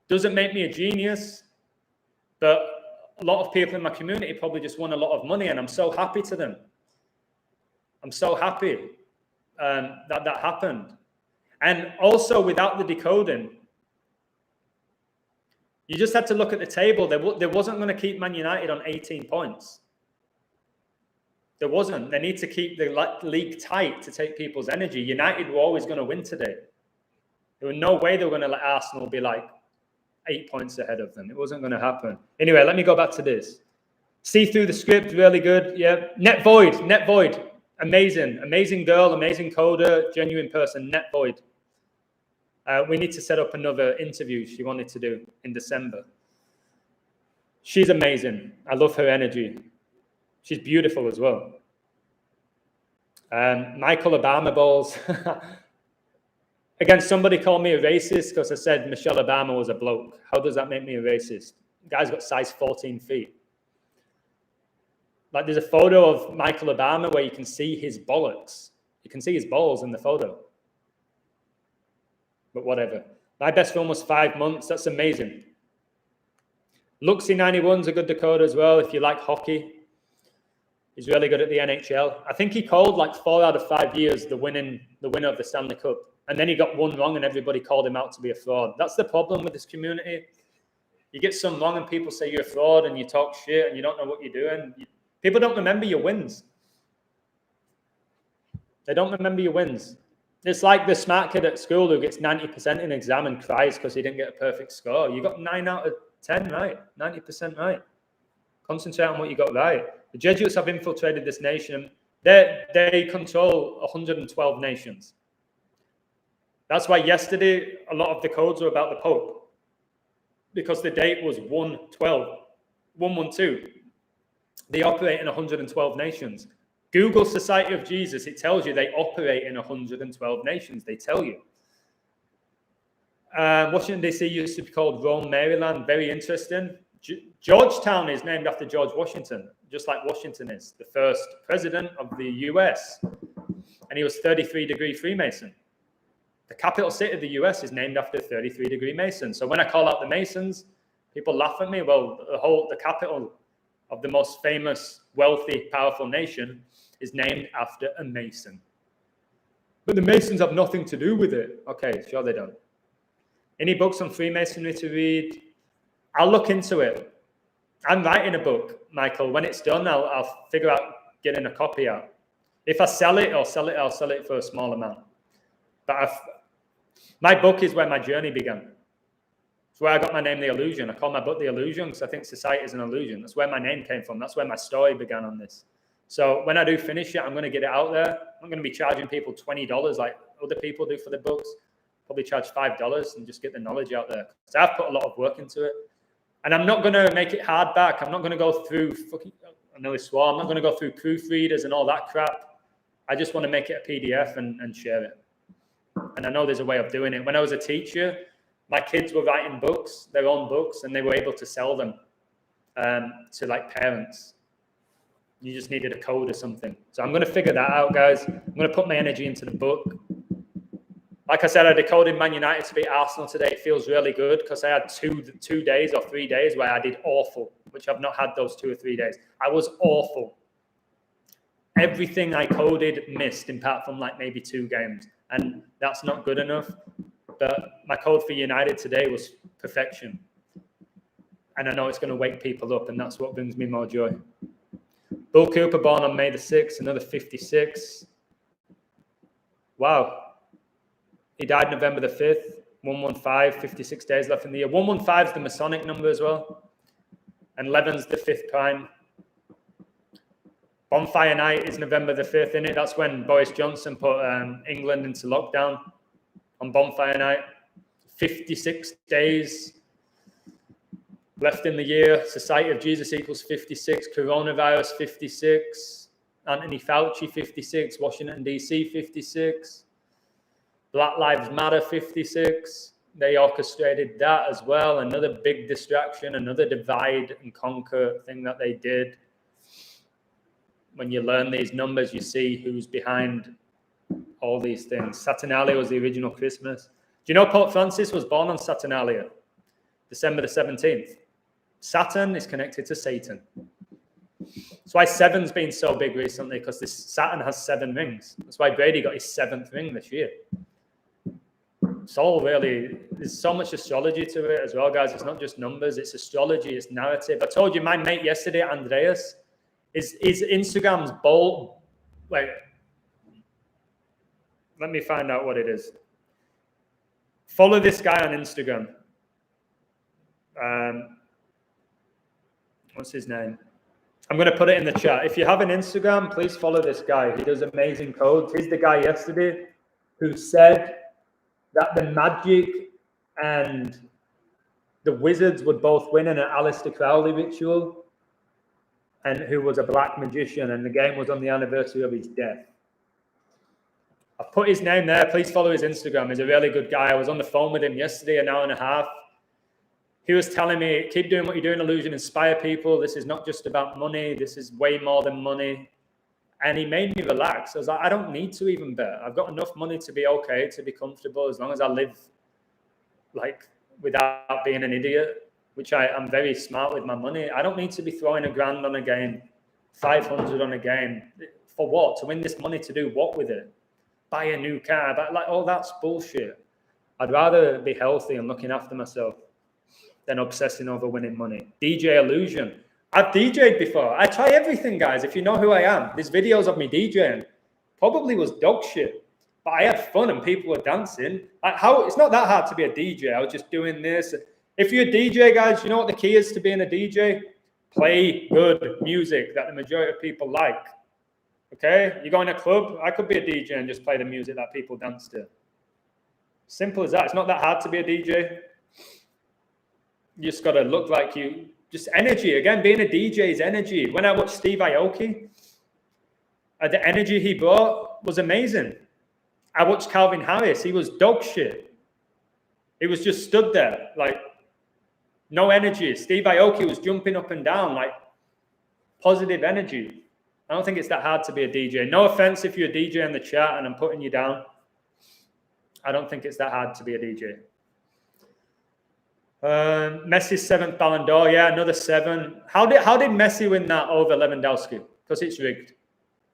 Doesn't make me a genius, but a lot of people in my community probably just won a lot of money, and I'm so happy to them. I'm so happy that happened. And also, without the decoding, you just had to look at the table. There wasn't going to keep Man United on 18 points. There wasn't. They need to keep the league tight to take people's energy. United were always going to win today. There was no way they were going to let Arsenal be like 8 points ahead of them. It wasn't going to happen. Anyway, let me go back to this. See through the script, really good. Yeah. Net Void. Amazing girl, amazing coder, genuine person, Net Void. We need to set up another interview she wanted to do in December. She's amazing. I love her energy. She's beautiful as well. Michael Obama balls. Again, somebody called me a racist because I said Michelle Obama was a bloke. How does that make me a racist? The guy's got size 14 feet. Like, there's a photo of Michael Obama where you can see his bollocks. You can see his balls in the photo. But whatever. My best film was 5 months. That's amazing. Luxy91's a good decoder as well if you like hockey. He's really good at the NHL. I think he called like 4 out of 5 years the winner of the Stanley Cup. And then he got one wrong and everybody called him out to be a fraud. That's the problem with this community. You get some wrong and people say you're a fraud and you talk shit and you don't know what you're doing. People don't remember your wins. They don't remember your wins. It's like the smart kid at school who gets 90% in an exam and cries because he didn't get a perfect score. You got 9 out of 10 right, 90% right. Concentrate on what you got right. The Jesuits have infiltrated this nation. They control 112 nations. That's why yesterday a lot of the codes were about the Pope, because the date was 112. They operate in 112 nations. Google Society of Jesus, it tells you they operate in 112 nations. They tell you. Washington, D.C. used to be called Rome, Maryland. Very interesting. Georgetown is named after George Washington, just like Washington is, the first president of the U.S. And he was 33-degree Freemason. The capital city of the U.S. is named after a 33-degree Mason. So when I call out the Masons, people laugh at me. Well, the capital of the most famous, wealthy, powerful nation is named after a Mason. But the Masons have nothing to do with it. Okay, sure they don't. Any books on Freemasonry to read? I'll look into it. I'm writing a book, Michael. When it's done, I'll figure out getting a copy out. If I sell it, I'll sell it for a small amount. But my book is where my journey began. It's where I got my name, The Illusion. I call my book The Illusion because I think society is an illusion. That's where my name came from. That's where my story began on this. So when I do finish it, I'm going to get it out there. I'm going to be charging people $20 like other people do for the books. Probably charge $5 and just get the knowledge out there. So I've put a lot of work into it. And I'm not going to make it hardback. I'm not going to go through I nearly swore. I'm not going to go through proofreaders and all that crap. I just want to make it a PDF and share it. And I know there's a way of doing it. When I was a teacher, my kids were writing books, their own books, and they were able to sell them to like parents. You just needed a code or something. So I'm going to figure that out, guys. I'm going to put my energy into the book. Like I said, I decoded Man United to beat Arsenal today. It feels really good because I had two days or 3 days where I did awful, which I've not had those 2 or 3 days. I was awful. Everything I coded missed, apart from like maybe 2 games. And that's not good enough. But my code for United today was perfection. And I know it's going to wake people up, and that's what brings me more joy. Bill Cooper, born on May the 6th, another 56. Wow. He died November the 5th, 115, 56 days left in the year. 115 is the Masonic number as well. And 11's the 5th prime. Bonfire night is November the 5th, isn't it? That's when Boris Johnson put England into lockdown on bonfire night. 56 days left in the year. Society of Jesus equals 56. Coronavirus, 56. Anthony Fauci, 56. Washington, D.C., 56. Black Lives Matter 56. They orchestrated that as well. Another big distraction, another divide and conquer thing that they did. When you learn these numbers, you see who's behind all these things. Saturnalia was the original Christmas. Do you know Pope Francis was born on Saturnalia, December the 17th? Saturn is connected to Satan. That's why 7's been so big recently, because this Saturn has 7 rings. That's why Brady got his 7th ring this year. It's all really, there's so much astrology to it as well, guys. It's not just numbers, it's astrology, it's narrative. I told you, my mate yesterday, Andreas, his Instagram's bold. Wait, let me find out what it is. Follow this guy on Instagram. What's his name? I'm going to put it in the chat. If you have an Instagram, please follow this guy. He does amazing codes. He's the guy yesterday who said that the Magic and the Wizards would both win in an Aleister Crowley ritual, and who was a black magician, and the game was on the anniversary of his death. I've put his name there. Please follow his Instagram. He's a really good guy. I was on the phone with him yesterday, an hour and a half. He was telling me, keep doing what you're doing, Illusion, inspire people. This is not just about money. This is way more than money. And he made me relax. I was like, I don't need to even bet. I've got enough money to be okay, to be comfortable, as long as I live like without being an idiot, which I'm very smart with my money. I don't need to be throwing $1,000 on a game, 500 on a game. For what? To win this money to do what with it? Buy a new car? But like, all that's bullshit. I'd rather be healthy and looking after myself than obsessing over winning money. DJ Illusion. I've DJ'd before. I try everything, guys. If you know who I am, there's videos of me DJing. Probably was dog shit, but I had fun and people were dancing. It's not that hard to be a DJ. I was just doing this. If you're a DJ, guys, you know what the key is to being a DJ? Play good music that the majority of people like. Okay? You go in a club, I could be a DJ and just play the music that people dance to. Simple as that. It's not that hard to be a DJ. You just got to look like you. Just energy. Again, being a DJ is energy. When I watched Steve Aoki, the energy he brought was amazing. I watched Calvin Harris. He was dog shit. He was just stood there, like, no energy. Steve Aoki was jumping up and down, like, positive energy. I don't think it's that hard to be a DJ. No offense if you're a DJ in the chat and I'm putting you down. I don't think it's that hard to be a DJ. Messi's 7th Ballon d'Or, yeah, another 7. How did Messi win that over Lewandowski? Because it's rigged.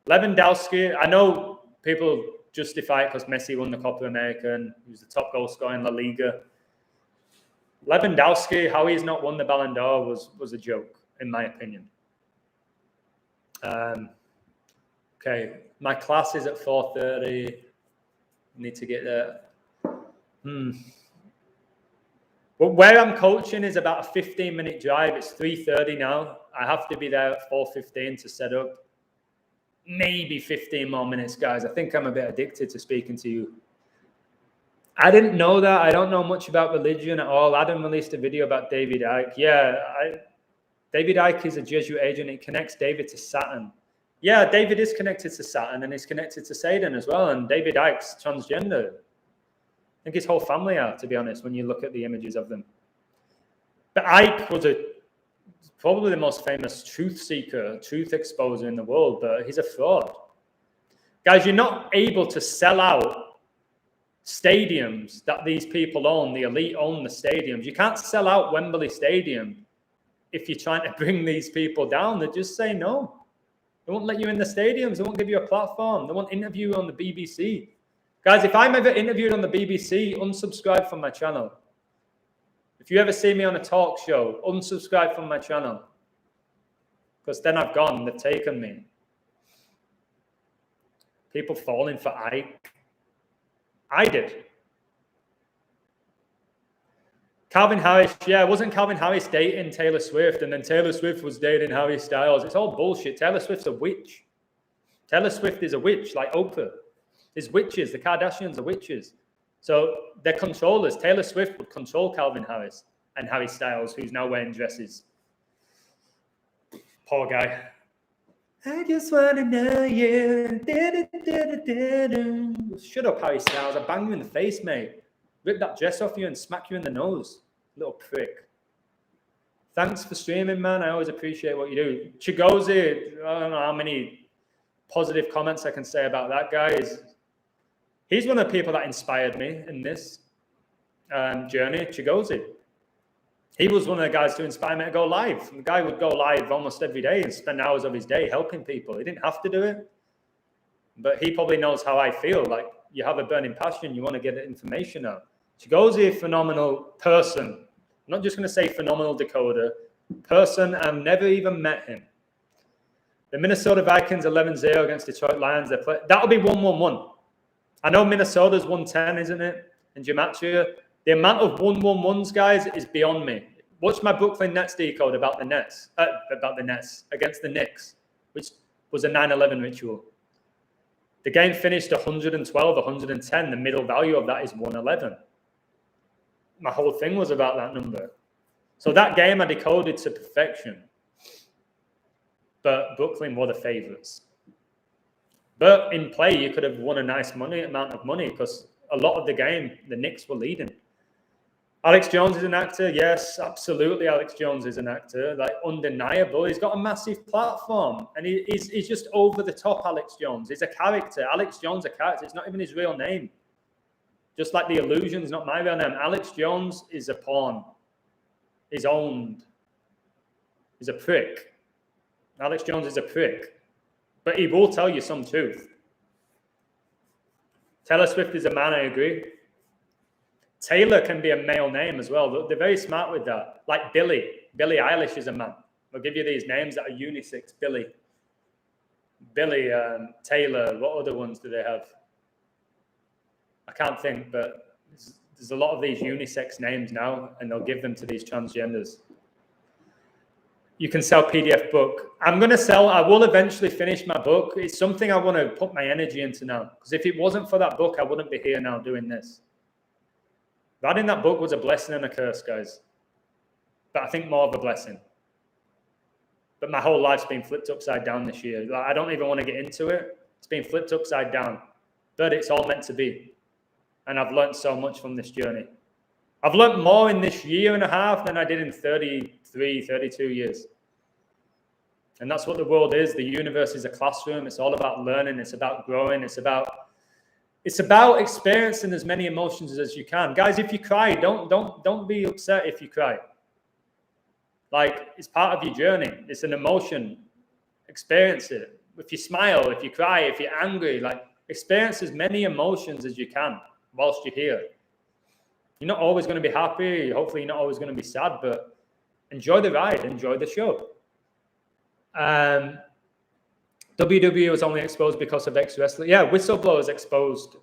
Lewandowski, I know people justify it because Messi won the Copa America and he was the top goal scorer in La Liga. Lewandowski, how he's not won the Ballon d'Or was a joke, in my opinion. Okay, my class is at 4:30. Need to get there. Well, where I'm coaching is about a 15-minute drive. It's 3:30 now. I have to be there at 4:15 to set up. Maybe 15 more minutes, guys. I think I'm a bit addicted to speaking to you. I didn't know that. I don't know much about religion at all. Adam released a video about David Icke. Yeah, David Icke is a Jesuit agent. It connects David to Saturn. Yeah, David is connected to Saturn and he's connected to Satan as well. And David Icke's transgender. I think his whole family are, to be honest, when you look at the images of them. But Icke was probably the most famous truth seeker, truth exposer in the world, but he's a fraud. Guys, you're not able to sell out stadiums that these people own. The elite own the stadiums. You can't sell out Wembley Stadium if you're trying to bring these people down. They just say no. They won't let you in the stadiums. They won't give you a platform. They won't interview you on the BBC. Guys, if I'm ever interviewed on the BBC, unsubscribe from my channel. If you ever see me on a talk show, unsubscribe from my channel. Because then I've gone. They've taken me. People falling for Icke. I did. Calvin Harris, yeah, wasn't Calvin Harris dating Taylor Swift and then Taylor Swift was dating Harry Styles? It's all bullshit. Taylor Swift's a witch. Taylor Swift is a witch like Oprah. There's witches. The Kardashians are witches. So they're controllers. Taylor Swift would control Calvin Harris and Harry Styles, who's now wearing dresses. Poor guy. I just want to know you. Shut up, Harry Styles. I bang you in the face, mate. Rip that dress off you and smack you in the nose. Little prick. Thanks for streaming, man. I always appreciate what you do. Chigozi, I don't know how many positive comments I can say about that guy. He's one of the people that inspired me in this journey, Chigozi. He was one of the guys to inspire me to go live. The guy would go live almost every day and spend hours of his day helping people. He didn't have to do it, but he probably knows how I feel. Like, you have a burning passion, you want to get the information out. Chigozi, a phenomenal person. I'm not just going to say phenomenal decoder. Person, I've never even met him. The Minnesota Vikings 11-0 against Detroit Lions. That'll be 1-1-1. I know Minnesota's 110, isn't it? In Gematria. The amount of 1-1-1s, guys, is beyond me. Watch my Brooklyn Nets decode about the Nets against the Knicks, which was a 9/11 ritual. The game finished 112, 110. The middle value of that is 111. My whole thing was about that number. So that game I decoded to perfection. But Brooklyn were the favorites. But in play, you could have won a nice amount of money because a lot of the game, the Knicks were leading. Alex Jones is an actor. Yes, absolutely. Alex Jones is an actor. Like, undeniable. He's got a massive platform. And he's just over the top, Alex Jones. He's a character. Alex Jones, a character. It's not even his real name. Just like The Illusion is not my real name. Alex Jones is a pawn. He's owned. He's a prick. Alex Jones is a prick. But he will tell you some truth. Taylor Swift is a man, I agree. Taylor can be a male name as well. They're very smart with that. Like Billie. Billie Eilish is a man. I'll give you these names that are unisex. Billie, Taylor. What other ones do they have? I can't think, but there's a lot of these unisex names now, and they'll give them to these transgenders. You can sell PDF book. I will eventually finish my book. It's something I want to put my energy into now. Because if it wasn't for that book, I wouldn't be here now doing this. Writing that book was a blessing and a curse, guys. But I think more of a blessing. But my whole life's been flipped upside down this year. Like, I don't even want to get into it. It's been flipped upside down. But it's all meant to be. And I've learned so much from this journey. I've learned more in this year and a half than I did in 33, 32 years. And that's what the world is. The universe is a classroom. It's all about learning. It's about growing. It's about experiencing as many emotions as you can. Guys, if you cry, don't be upset if you cry. Like, it's part of your journey. It's an emotion. Experience it. If you smile, if you cry, if you're angry, like, experience as many emotions as you can whilst you're here. You're not always going to be happy. Hopefully you're not always going to be sad, but enjoy the ride. Enjoy the show. WWE was only exposed because of ex-wrestling. Yeah, whistleblowers exposed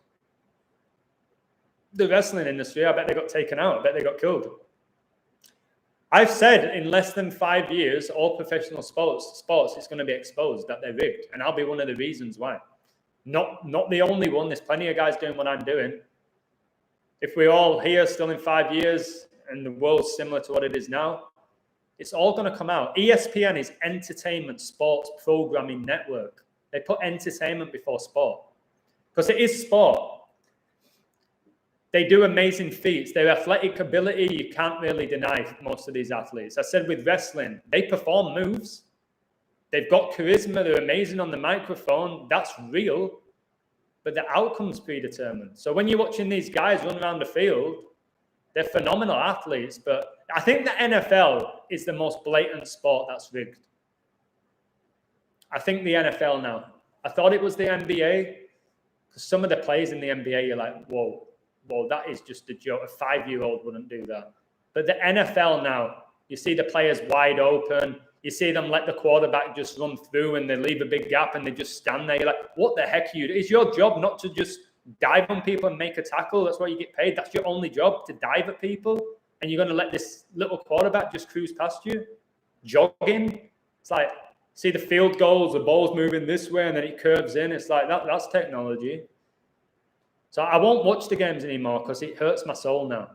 the wrestling industry. I bet they got taken out. I bet they got killed. I've said in less than 5 years, all professional sports is going to be exposed, that they're rigged. And I'll be one of the reasons why. Not the only one. There's plenty of guys doing what I'm doing. If we're all here still in 5 years and the world's similar to what it is now, it's all going to come out. ESPN is entertainment, sports, programming network. They put entertainment before sport because it is sport. They do amazing feats. Their athletic ability, you can't really deny most of these athletes. I said with wrestling, they perform moves. They've got charisma. They're amazing on the microphone. That's real. But the outcome's predetermined. So when you're watching these guys run around the field, they're phenomenal athletes. But I think the NFL is the most blatant sport that's rigged. I think the NFL now. I thought it was the NBA. Because some of the plays in the NBA, you're like, whoa, that is just a joke. A 5-year-old wouldn't do that. But the NFL now, you see the players wide open. You see them let the quarterback just run through and they leave a big gap and they just stand there. You're like, what the heck are you doing? It's your job not to just dive on people and make a tackle. That's why you get paid. That's your only job, to dive at people. And you're going to let this little quarterback just cruise past you, jogging. It's like, see the field goals, the ball's moving this way and then it curves in. It's like, that's technology. So I won't watch the games anymore because it hurts my soul now.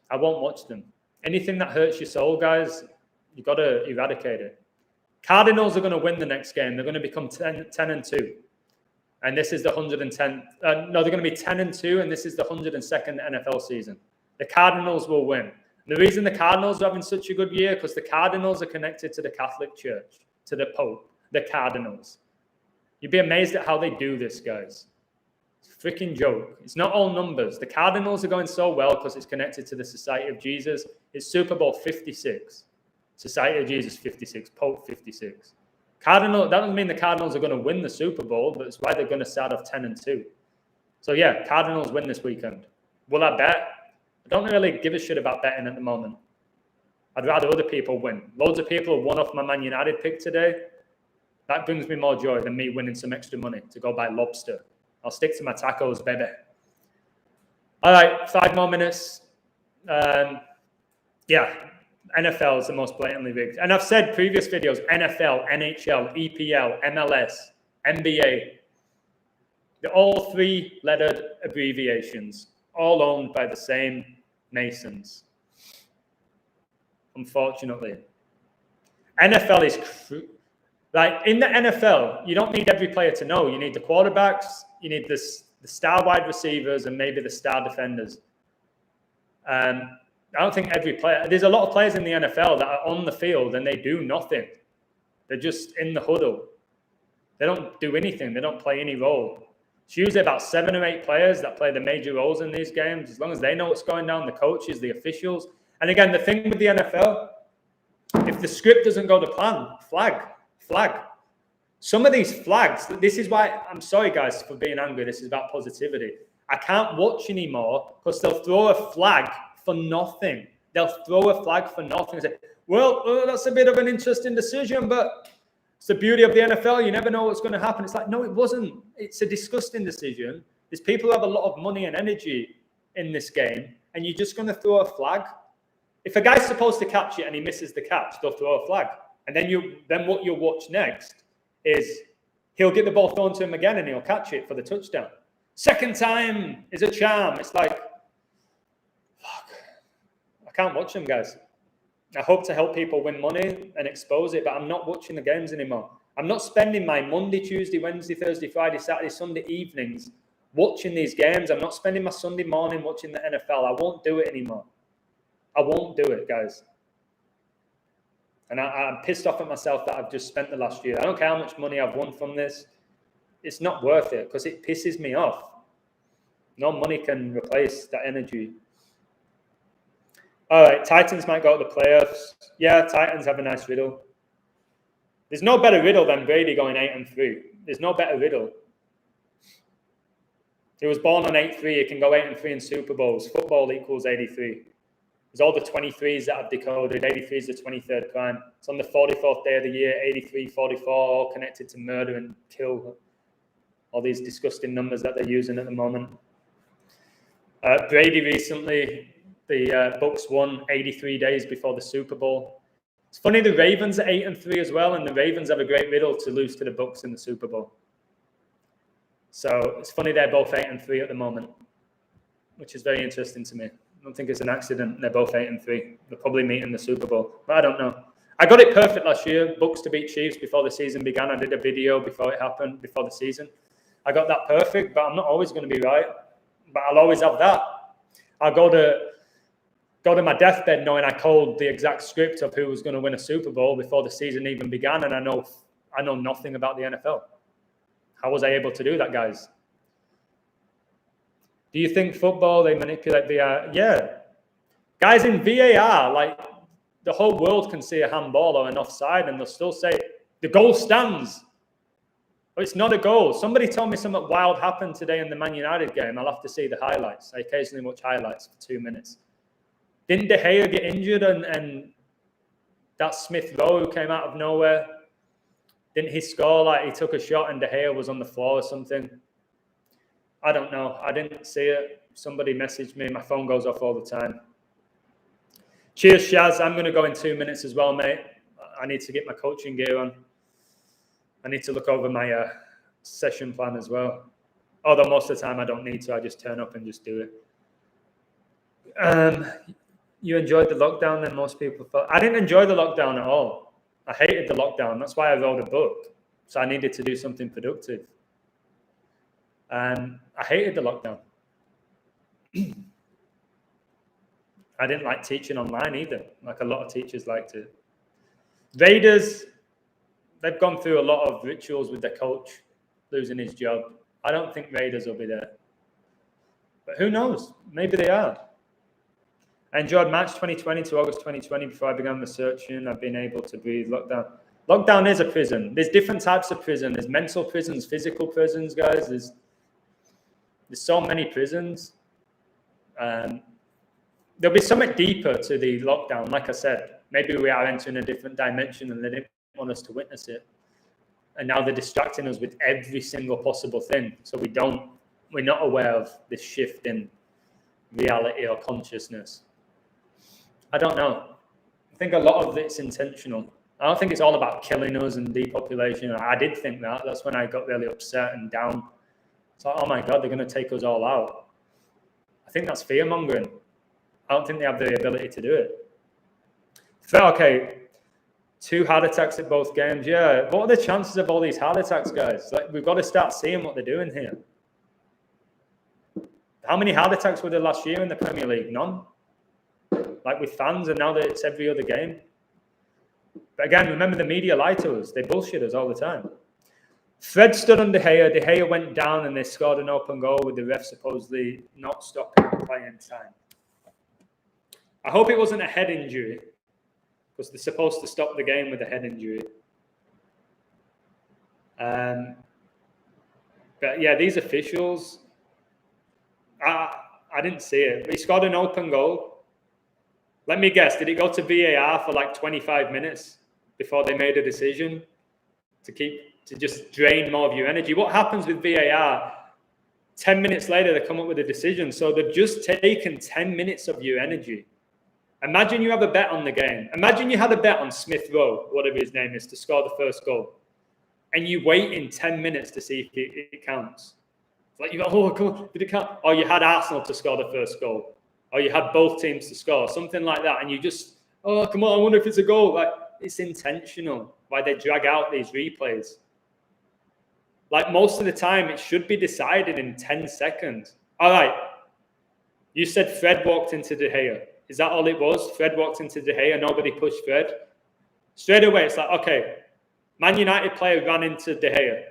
I won't watch them. Anything that hurts your soul, guys, you got to eradicate it. Cardinals are going to win the next game. They're going to become 10-2. And this is the 110th. They're going to be 10-2, and this is the 102nd NFL season. The Cardinals will win. The reason the Cardinals are having such a good year, because the Cardinals are connected to the Catholic Church, to the Pope, the Cardinals. You'd be amazed at how they do this, guys. It's a freaking joke. It's not all numbers. The Cardinals are going so well because it's connected to the Society of Jesus. It's Super Bowl 56. Society of Jesus 56, Pope 56. That doesn't mean the Cardinals are going to win the Super Bowl, but it's why they're going to start off 10-2. So yeah, Cardinals win this weekend. Will I bet? I don't really give a shit about betting at the moment. I'd rather other people win. Loads of people have won off my Man United pick today. That brings me more joy than me winning some extra money to go buy lobster. I'll stick to my tacos, baby. All right, 5 more minutes. Yeah, NFL is the most blatantly rigged. And I've said previous videos, NFL, NHL, EPL, MLS, NBA. They're all 3-lettered abbreviations, all owned by the same Masons. Unfortunately. NFL is like in the NFL, you don't need every player to know. You need the quarterbacks, you need the star wide receivers, and maybe the star defenders. I don't think every player. There's a lot of players in the NFL that are on the field and they do nothing. They're just in the huddle. They don't do anything. They don't play any role. It's usually about 7 or 8 players that play the major roles in these games. As long as they know what's going down, the coaches, the officials. And again, the thing with the NFL, if the script doesn't go to plan, flag. Some of these flags, this is why, I'm sorry guys for being angry, this is about positivity. I can't watch anymore because they'll throw a flag for nothing. They'll throw a flag for nothing and say, well, that's a bit of an interesting decision, but it's the beauty of the NFL. You never know what's going to happen. It's like, no, it wasn't. It's a disgusting decision. There's people who have a lot of money and energy in this game, and you're just going to throw a flag. If a guy's supposed to catch it and he misses the catch, they'll throw a flag. And then what you'll watch next is he'll get the ball thrown to him again and he'll catch it for the touchdown. Second time is a charm. It's like, fuck. I can't watch them, guys. I hope to help people win money and expose it, but I'm not watching the games anymore. I'm not spending my Monday, Tuesday, Wednesday, Thursday, Friday, Saturday, Sunday evenings watching these games. I'm not spending my Sunday morning watching the NFL. I won't do it anymore. I won't do it, guys. And I'm pissed off at myself that I've just spent the last year. I don't care how much money I've won from this. It's not worth it because it pisses me off. No money can replace that energy. All right, Titans might go to the playoffs. Yeah, Titans have a nice riddle. There's no better riddle than Brady going 8-3. There's no better riddle. He was born on 8-3. He can go 8-3 in Super Bowls. Football equals 83. There's all the 23s that I've decoded. 83 is the 23rd prime. It's on the 44th day of the year. 83, 44, all connected to murder and kill. All these disgusting numbers that they're using at the moment. Brady recently, the Bucs won 83 days before the Super Bowl. It's funny, the Ravens are 8-3 as well, and the Ravens have a great riddle to lose to the Bucs in the Super Bowl. So it's funny they're both 8-3 at the moment, which is very interesting to me. I don't think it's an accident. They're both 8-3. They'll probably meet in the Super Bowl, but I don't know. I got it perfect last year. Bucs to beat Chiefs before the season began. I did a video before it happened, before the season. I got that perfect, but I'm not always going to be right. But I'll always have that. I'll go to my deathbed knowing I called the exact script of who was going to win a Super Bowl before the season even began, and I know nothing about the NFL. How was I able to do that, guys? Do you think football, they manipulate VAR? Yeah. Guys, in VAR, like, the whole world can see a handball or an offside, and they'll still say, the goal stands. But it's not a goal. Somebody told me something wild happened today in the Man United game. I'll have to see the highlights. I occasionally watch highlights for 2 minutes. Didn't De Gea get injured and that Smith Rowe who came out of nowhere? Didn't he score? Like, he took a shot and De Gea was on the floor or something? I don't know. I didn't see it. Somebody messaged me. My phone goes off all the time. Cheers, Shaz. I'm going to go in 2 minutes as well, mate. I need to get my coaching gear on. I need to look over my session plan as well. Although most of the time I don't need to. I just turn up and just do it. You enjoyed the lockdown then most people thought. I didn't enjoy the lockdown at all. I hated the lockdown. That's why I wrote a book. So I needed to do something productive. And I hated the lockdown. I didn't like teaching online either, like a lot of teachers like to. Raiders, they've gone through a lot of rituals with their coach losing his job. I don't think Raiders will be there. But who knows? Maybe they are. I enjoyed March 2020 to August 2020 before I began researching. I've been able to breathe. Lockdown is a prison. There's different types of prison. There's mental prisons, physical prisons, guys. There's so many prisons. There'll be something deeper to the lockdown. Like I said, maybe we are entering a different dimension and they didn't want us to witness it. And now they're distracting us with every single possible thing. So we're not aware of this shift in reality or consciousness. I don't know. I think a lot of it's intentional. I don't think it's all about killing us and depopulation. I did think that. That's when I got really upset and down. It's like, oh my God, they're going to take us all out. I think that's fear-mongering. I don't think they have the ability to do it. Okay, 2 heart attacks at both games. Yeah, what are the chances of all these heart attacks, guys? Like, we've got to start seeing what they're doing here. How many heart attacks were there last year in the Premier League? None. Like with fans, and now that it's every other game. But again, remember the media lie to us. They bullshit us all the time. Fred stood on De Gea. De Gea went down and they scored an open goal with the ref supposedly not stopping playing time. I hope it wasn't a head injury because they're supposed to stop the game with a head injury. But yeah, these officials, I didn't see it. He scored an open goal. Let me guess, did it go to VAR for like 25 minutes before they made a decision to just drain more of your energy? What happens with VAR? 10 minutes later, they come up with a decision. So they've just taken 10 minutes of your energy. Imagine you have a bet on the game. Imagine you had a bet on Smith Rowe, whatever his name is, to score the first goal. And you wait in 10 minutes to see if it counts. It's like you go, oh, come on, did it count? Or you had Arsenal to score the first goal. Or you had both teams to score, something like that. And you just, oh, come on, I wonder if it's a goal. Like, it's intentional why they drag out these replays. Like, most of the time, it should be decided in 10 seconds. All right, you said Fred walked into De Gea. Is that all it was? Fred walked into De Gea, nobody pushed Fred? Straight away, it's like, okay, Man United player ran into De Gea.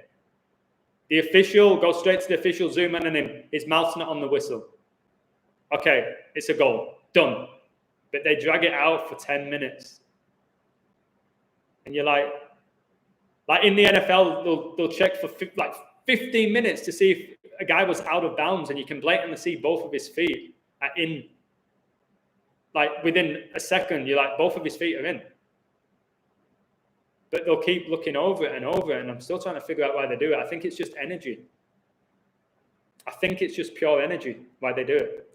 The official, go straight to the official, zoom in on him. His mouth's not on the whistle. Okay, it's a goal. Done. But they drag it out for 10 minutes. And you're like in the NFL, they'll check for like 15 minutes to see if a guy was out of bounds, and you can blatantly see both of his feet are in. Like within a second, you're like, both of his feet are in. But they'll keep looking over it and over it, and I'm still trying to figure out why they do it. I think it's just energy. I think it's just pure energy why they do it.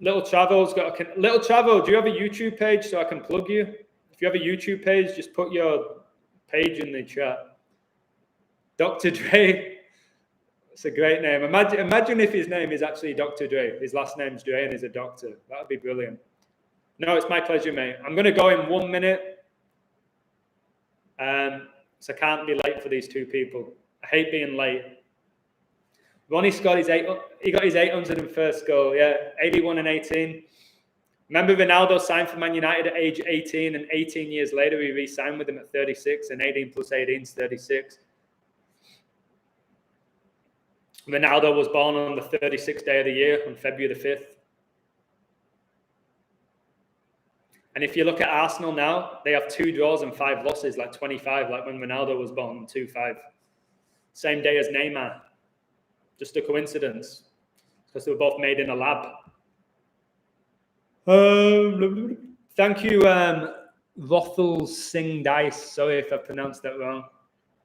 Little Chavo's got Little Chavo, do you have a YouTube page so I can plug you? If you have a YouTube page, just put your page in the chat. Dr. Dre, it's a great name. Imagine if his name is actually Dr. Dre. His last name's Dre and he's a doctor. That would be brilliant. No, it's my pleasure, mate. I'm going to go in 1 minute. So I can't be late for these two people. I hate being late. Ronnie got his 801st goal, yeah, 81 and 18. Remember Ronaldo signed for Man United at age 18, and 18 years later he re-signed with them at 36, and 18 plus 18 is 36. Ronaldo was born on the 36th day of the year, on February the 5th. And if you look at Arsenal now, they have 2 draws and 5 losses, like 25, like when Ronaldo was born, 2-5. Same day as Neymar. Just a coincidence, because they were both made in a lab. Thank you, Rothel Singh Dice. Sorry if I pronounced that wrong.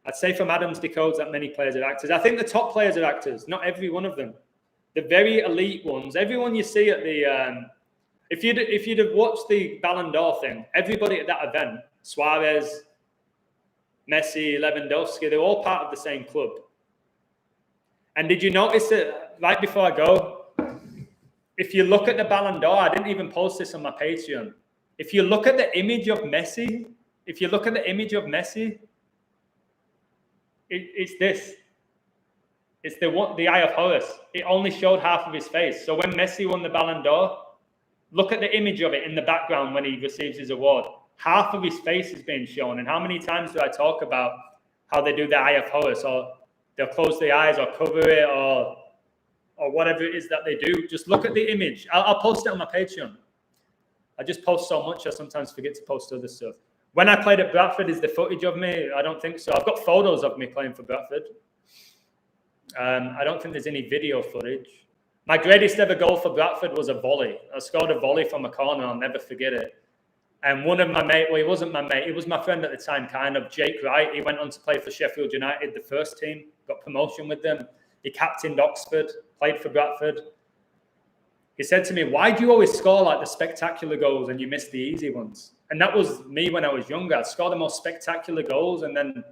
I'd say from Adams Decodes that many players are actors. I think the top players are actors, not every one of them. The very elite ones, everyone you see at the... If you'd have watched the Ballon d'Or thing, everybody at that event, Suarez, Messi, Lewandowski, they're all part of the same club. And did you notice that right before I go, if you look at the Ballon d'Or, I didn't even post this on my Patreon. If you look at the image of Messi, it's this. It's the Eye of Horus. It only showed half of his face. So when Messi won the Ballon d'Or, look at the image of it in the background when he receives his award. Half of his face is being shown. And how many times do I talk about how they do the Eye of Horus, or they'll close the eyes or cover it or whatever it is that they do? Just look at the image. I'll post it on my Patreon. I just post so much, I sometimes forget to post other stuff. When I played at Bradford, is the footage of me? I don't think so. I've got photos of me playing for Bradford. I don't think there's any video footage. My greatest ever goal for Bradford was a volley. I scored a volley from a corner. I'll never forget it. And one of my mates, well, he wasn't my mate. He was my friend at the time, kind of, Jake Wright. He went on to play for Sheffield United, the first team, got promotion with them. He captained Oxford, played for Bradford. He said to me, why do you always score like the spectacular goals and you miss the easy ones? And that was me when I was younger. I'd score the most spectacular goals and then,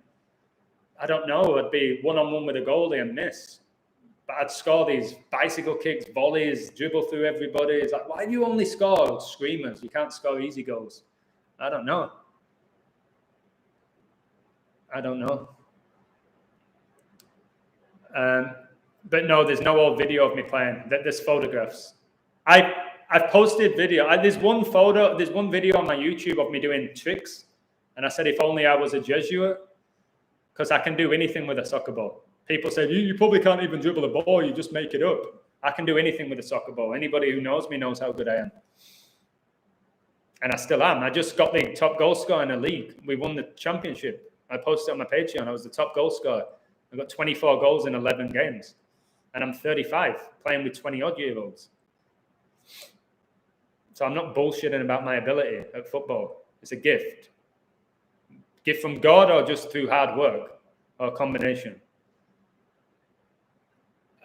I don't know, I'd be one-on-one with a goalie and miss. But I'd score these bicycle kicks, volleys, dribble through everybody. It's like, why do you only score screamers? You can't score easy goals. I don't know. But no, there's no old video of me playing. There's photographs. I've posted video. There's one video on my YouTube of me doing tricks. And I said, if only I was a Jesuit, because I can do anything with a soccer ball. People say, you probably can't even dribble a ball, you just make it up. I can do anything with a soccer ball. Anybody who knows me knows how good I am. And I still am. I just got the top goal scorer in the league. We won the championship. I posted on my Patreon. I was the top goal scorer. I got 24 goals in 11 games. And I'm 35, playing with 20-odd-year-olds. So I'm not bullshitting about my ability at football. It's a gift. Gift from God or just through hard work or a combination.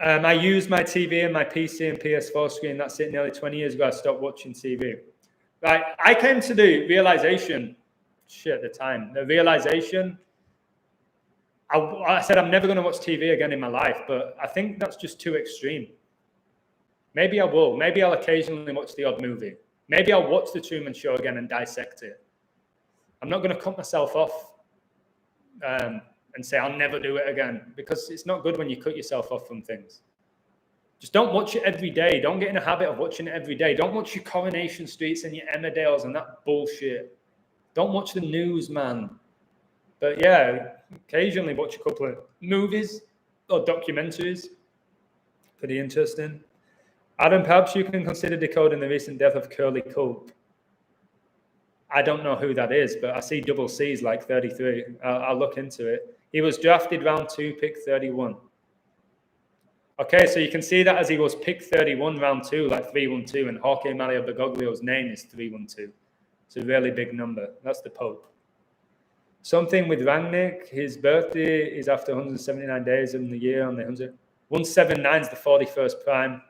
I use my TV and my PC and PS4 screen. That's it. Nearly 20 years ago, I stopped watching TV. Right. I came to the realization, at the time, I said I'm never going to watch TV again in my life, but I think that's just too extreme. Maybe I will. Maybe I'll occasionally watch the odd movie. Maybe I'll watch The Truman Show again and dissect it. I'm not going to cut myself off and say I'll never do it again, because it's not good when you cut yourself off from things. Just don't watch it every day. Don't get in a habit of watching it every day. Don't watch your Coronation Streets and your Emmerdales and that bullshit. Don't watch the news, man. But yeah, occasionally watch a couple of movies or documentaries. Pretty interesting. Adam, perhaps you can consider decoding the recent death of Curly Culp. I don't know who that is, but I see double C's like 33. I'll look into it. He was drafted round 2, pick 31. Okay, so you can see that as he was pick 31, round 2, like 312, and Jorge Mario Bergoglio's name is 312. It's a really big number. That's the Pope. Something with Rangnick. His birthday is after 179 days in the year on the 100. 179 is the 41st prime.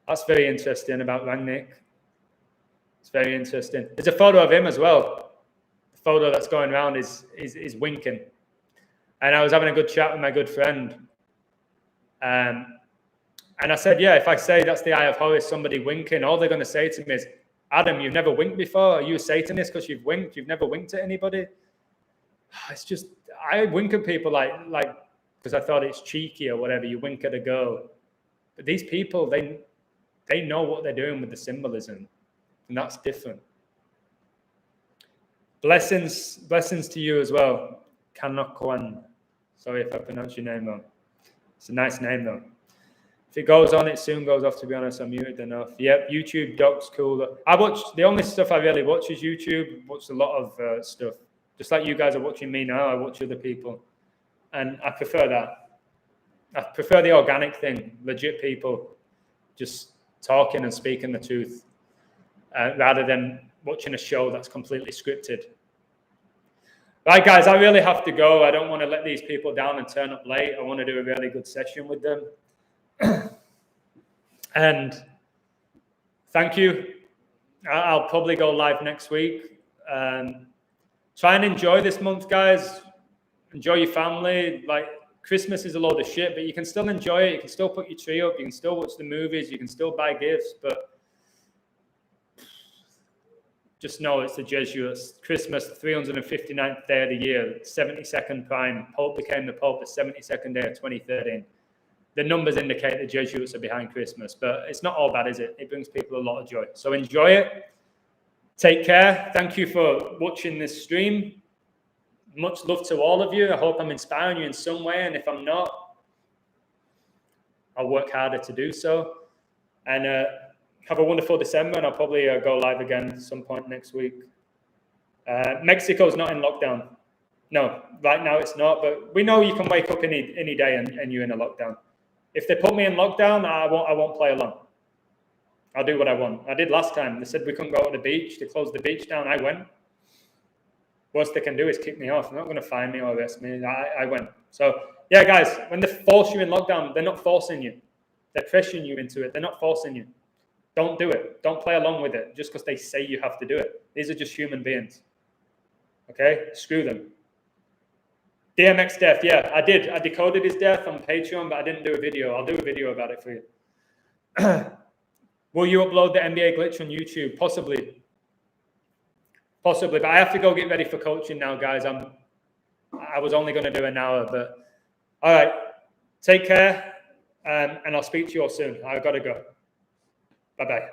That's very interesting about Rangnick. It's very interesting. There's a photo of him as well. The photo that's going around is winking. And I was having a good chat with my good friend. And I said, yeah, if I say that's the Eye of Horus, somebody winking, all they're going to say to me is, Adam, you've never winked before? Are you a Satanist because you've winked? You've never winked at anybody? It's just, I wink at people like because I thought it's cheeky or whatever. You wink at a girl. But these people, they know what they're doing with the symbolism. And that's different. Blessings to you as well. Kanokwan. Sorry if I pronounce your name wrong. It's a nice name though. If it goes on, it soon goes off, to be honest. I'm muted enough. Yep, YouTube doc's cool. I watch, the only stuff I really watch is YouTube. Watch a lot of stuff. Just like you guys are watching me now, I watch other people. And I prefer that. I prefer the organic thing. Legit people just talking and speaking the truth. Rather than watching a show that's completely scripted. Right, guys, I really have to go. I don't want to let these people down and turn up late. I want to do a really good session with them. And thank you. I'll probably go live next week. Try and enjoy this month, guys. Enjoy your family. Like, Christmas is a load of shit, but you can still enjoy it. You can still put your tree up. You can still watch the movies. You can still buy gifts. But just know it's the Jesuits. Christmas, 359th day of the year, 72nd prime. Pope became the Pope the 72nd day of 2013. The numbers indicate the Jesuits are behind Christmas, but it's not all bad, is it? It brings people a lot of joy. So enjoy it. Take care. Thank you for watching this stream. Much love to all of you. I hope I'm inspiring you in some way, and if I'm not, I'll work harder to do so. And have a wonderful December, and I'll probably go live again at some point next week. Mexico's not in lockdown. No, right now it's not, but we know you can wake up any day and you're in a lockdown. If they put me in lockdown, I won't play along. I'll do what I want. I did last time. They said we couldn't go to the beach. They closed the beach down. I went. Worst they can do is kick me off. They're not going to fine me or arrest me. I went. So, yeah, guys, when they force you in lockdown, they're not forcing you. They're pressuring you into it. They're not forcing you. Don't do it. Don't play along with it just because they say you have to do it. These are just human beings. Okay? Screw them. DMX death, yeah, I did. I decoded his death on Patreon, but I didn't do a video. I'll do a video about it for you. Will you upload the NBA glitch on YouTube? Possibly. Possibly, but I have to go get ready for coaching now, guys. I was only going to do an hour, but all right. Take care, and I'll speak to you all soon. I've got to go. Bye-bye.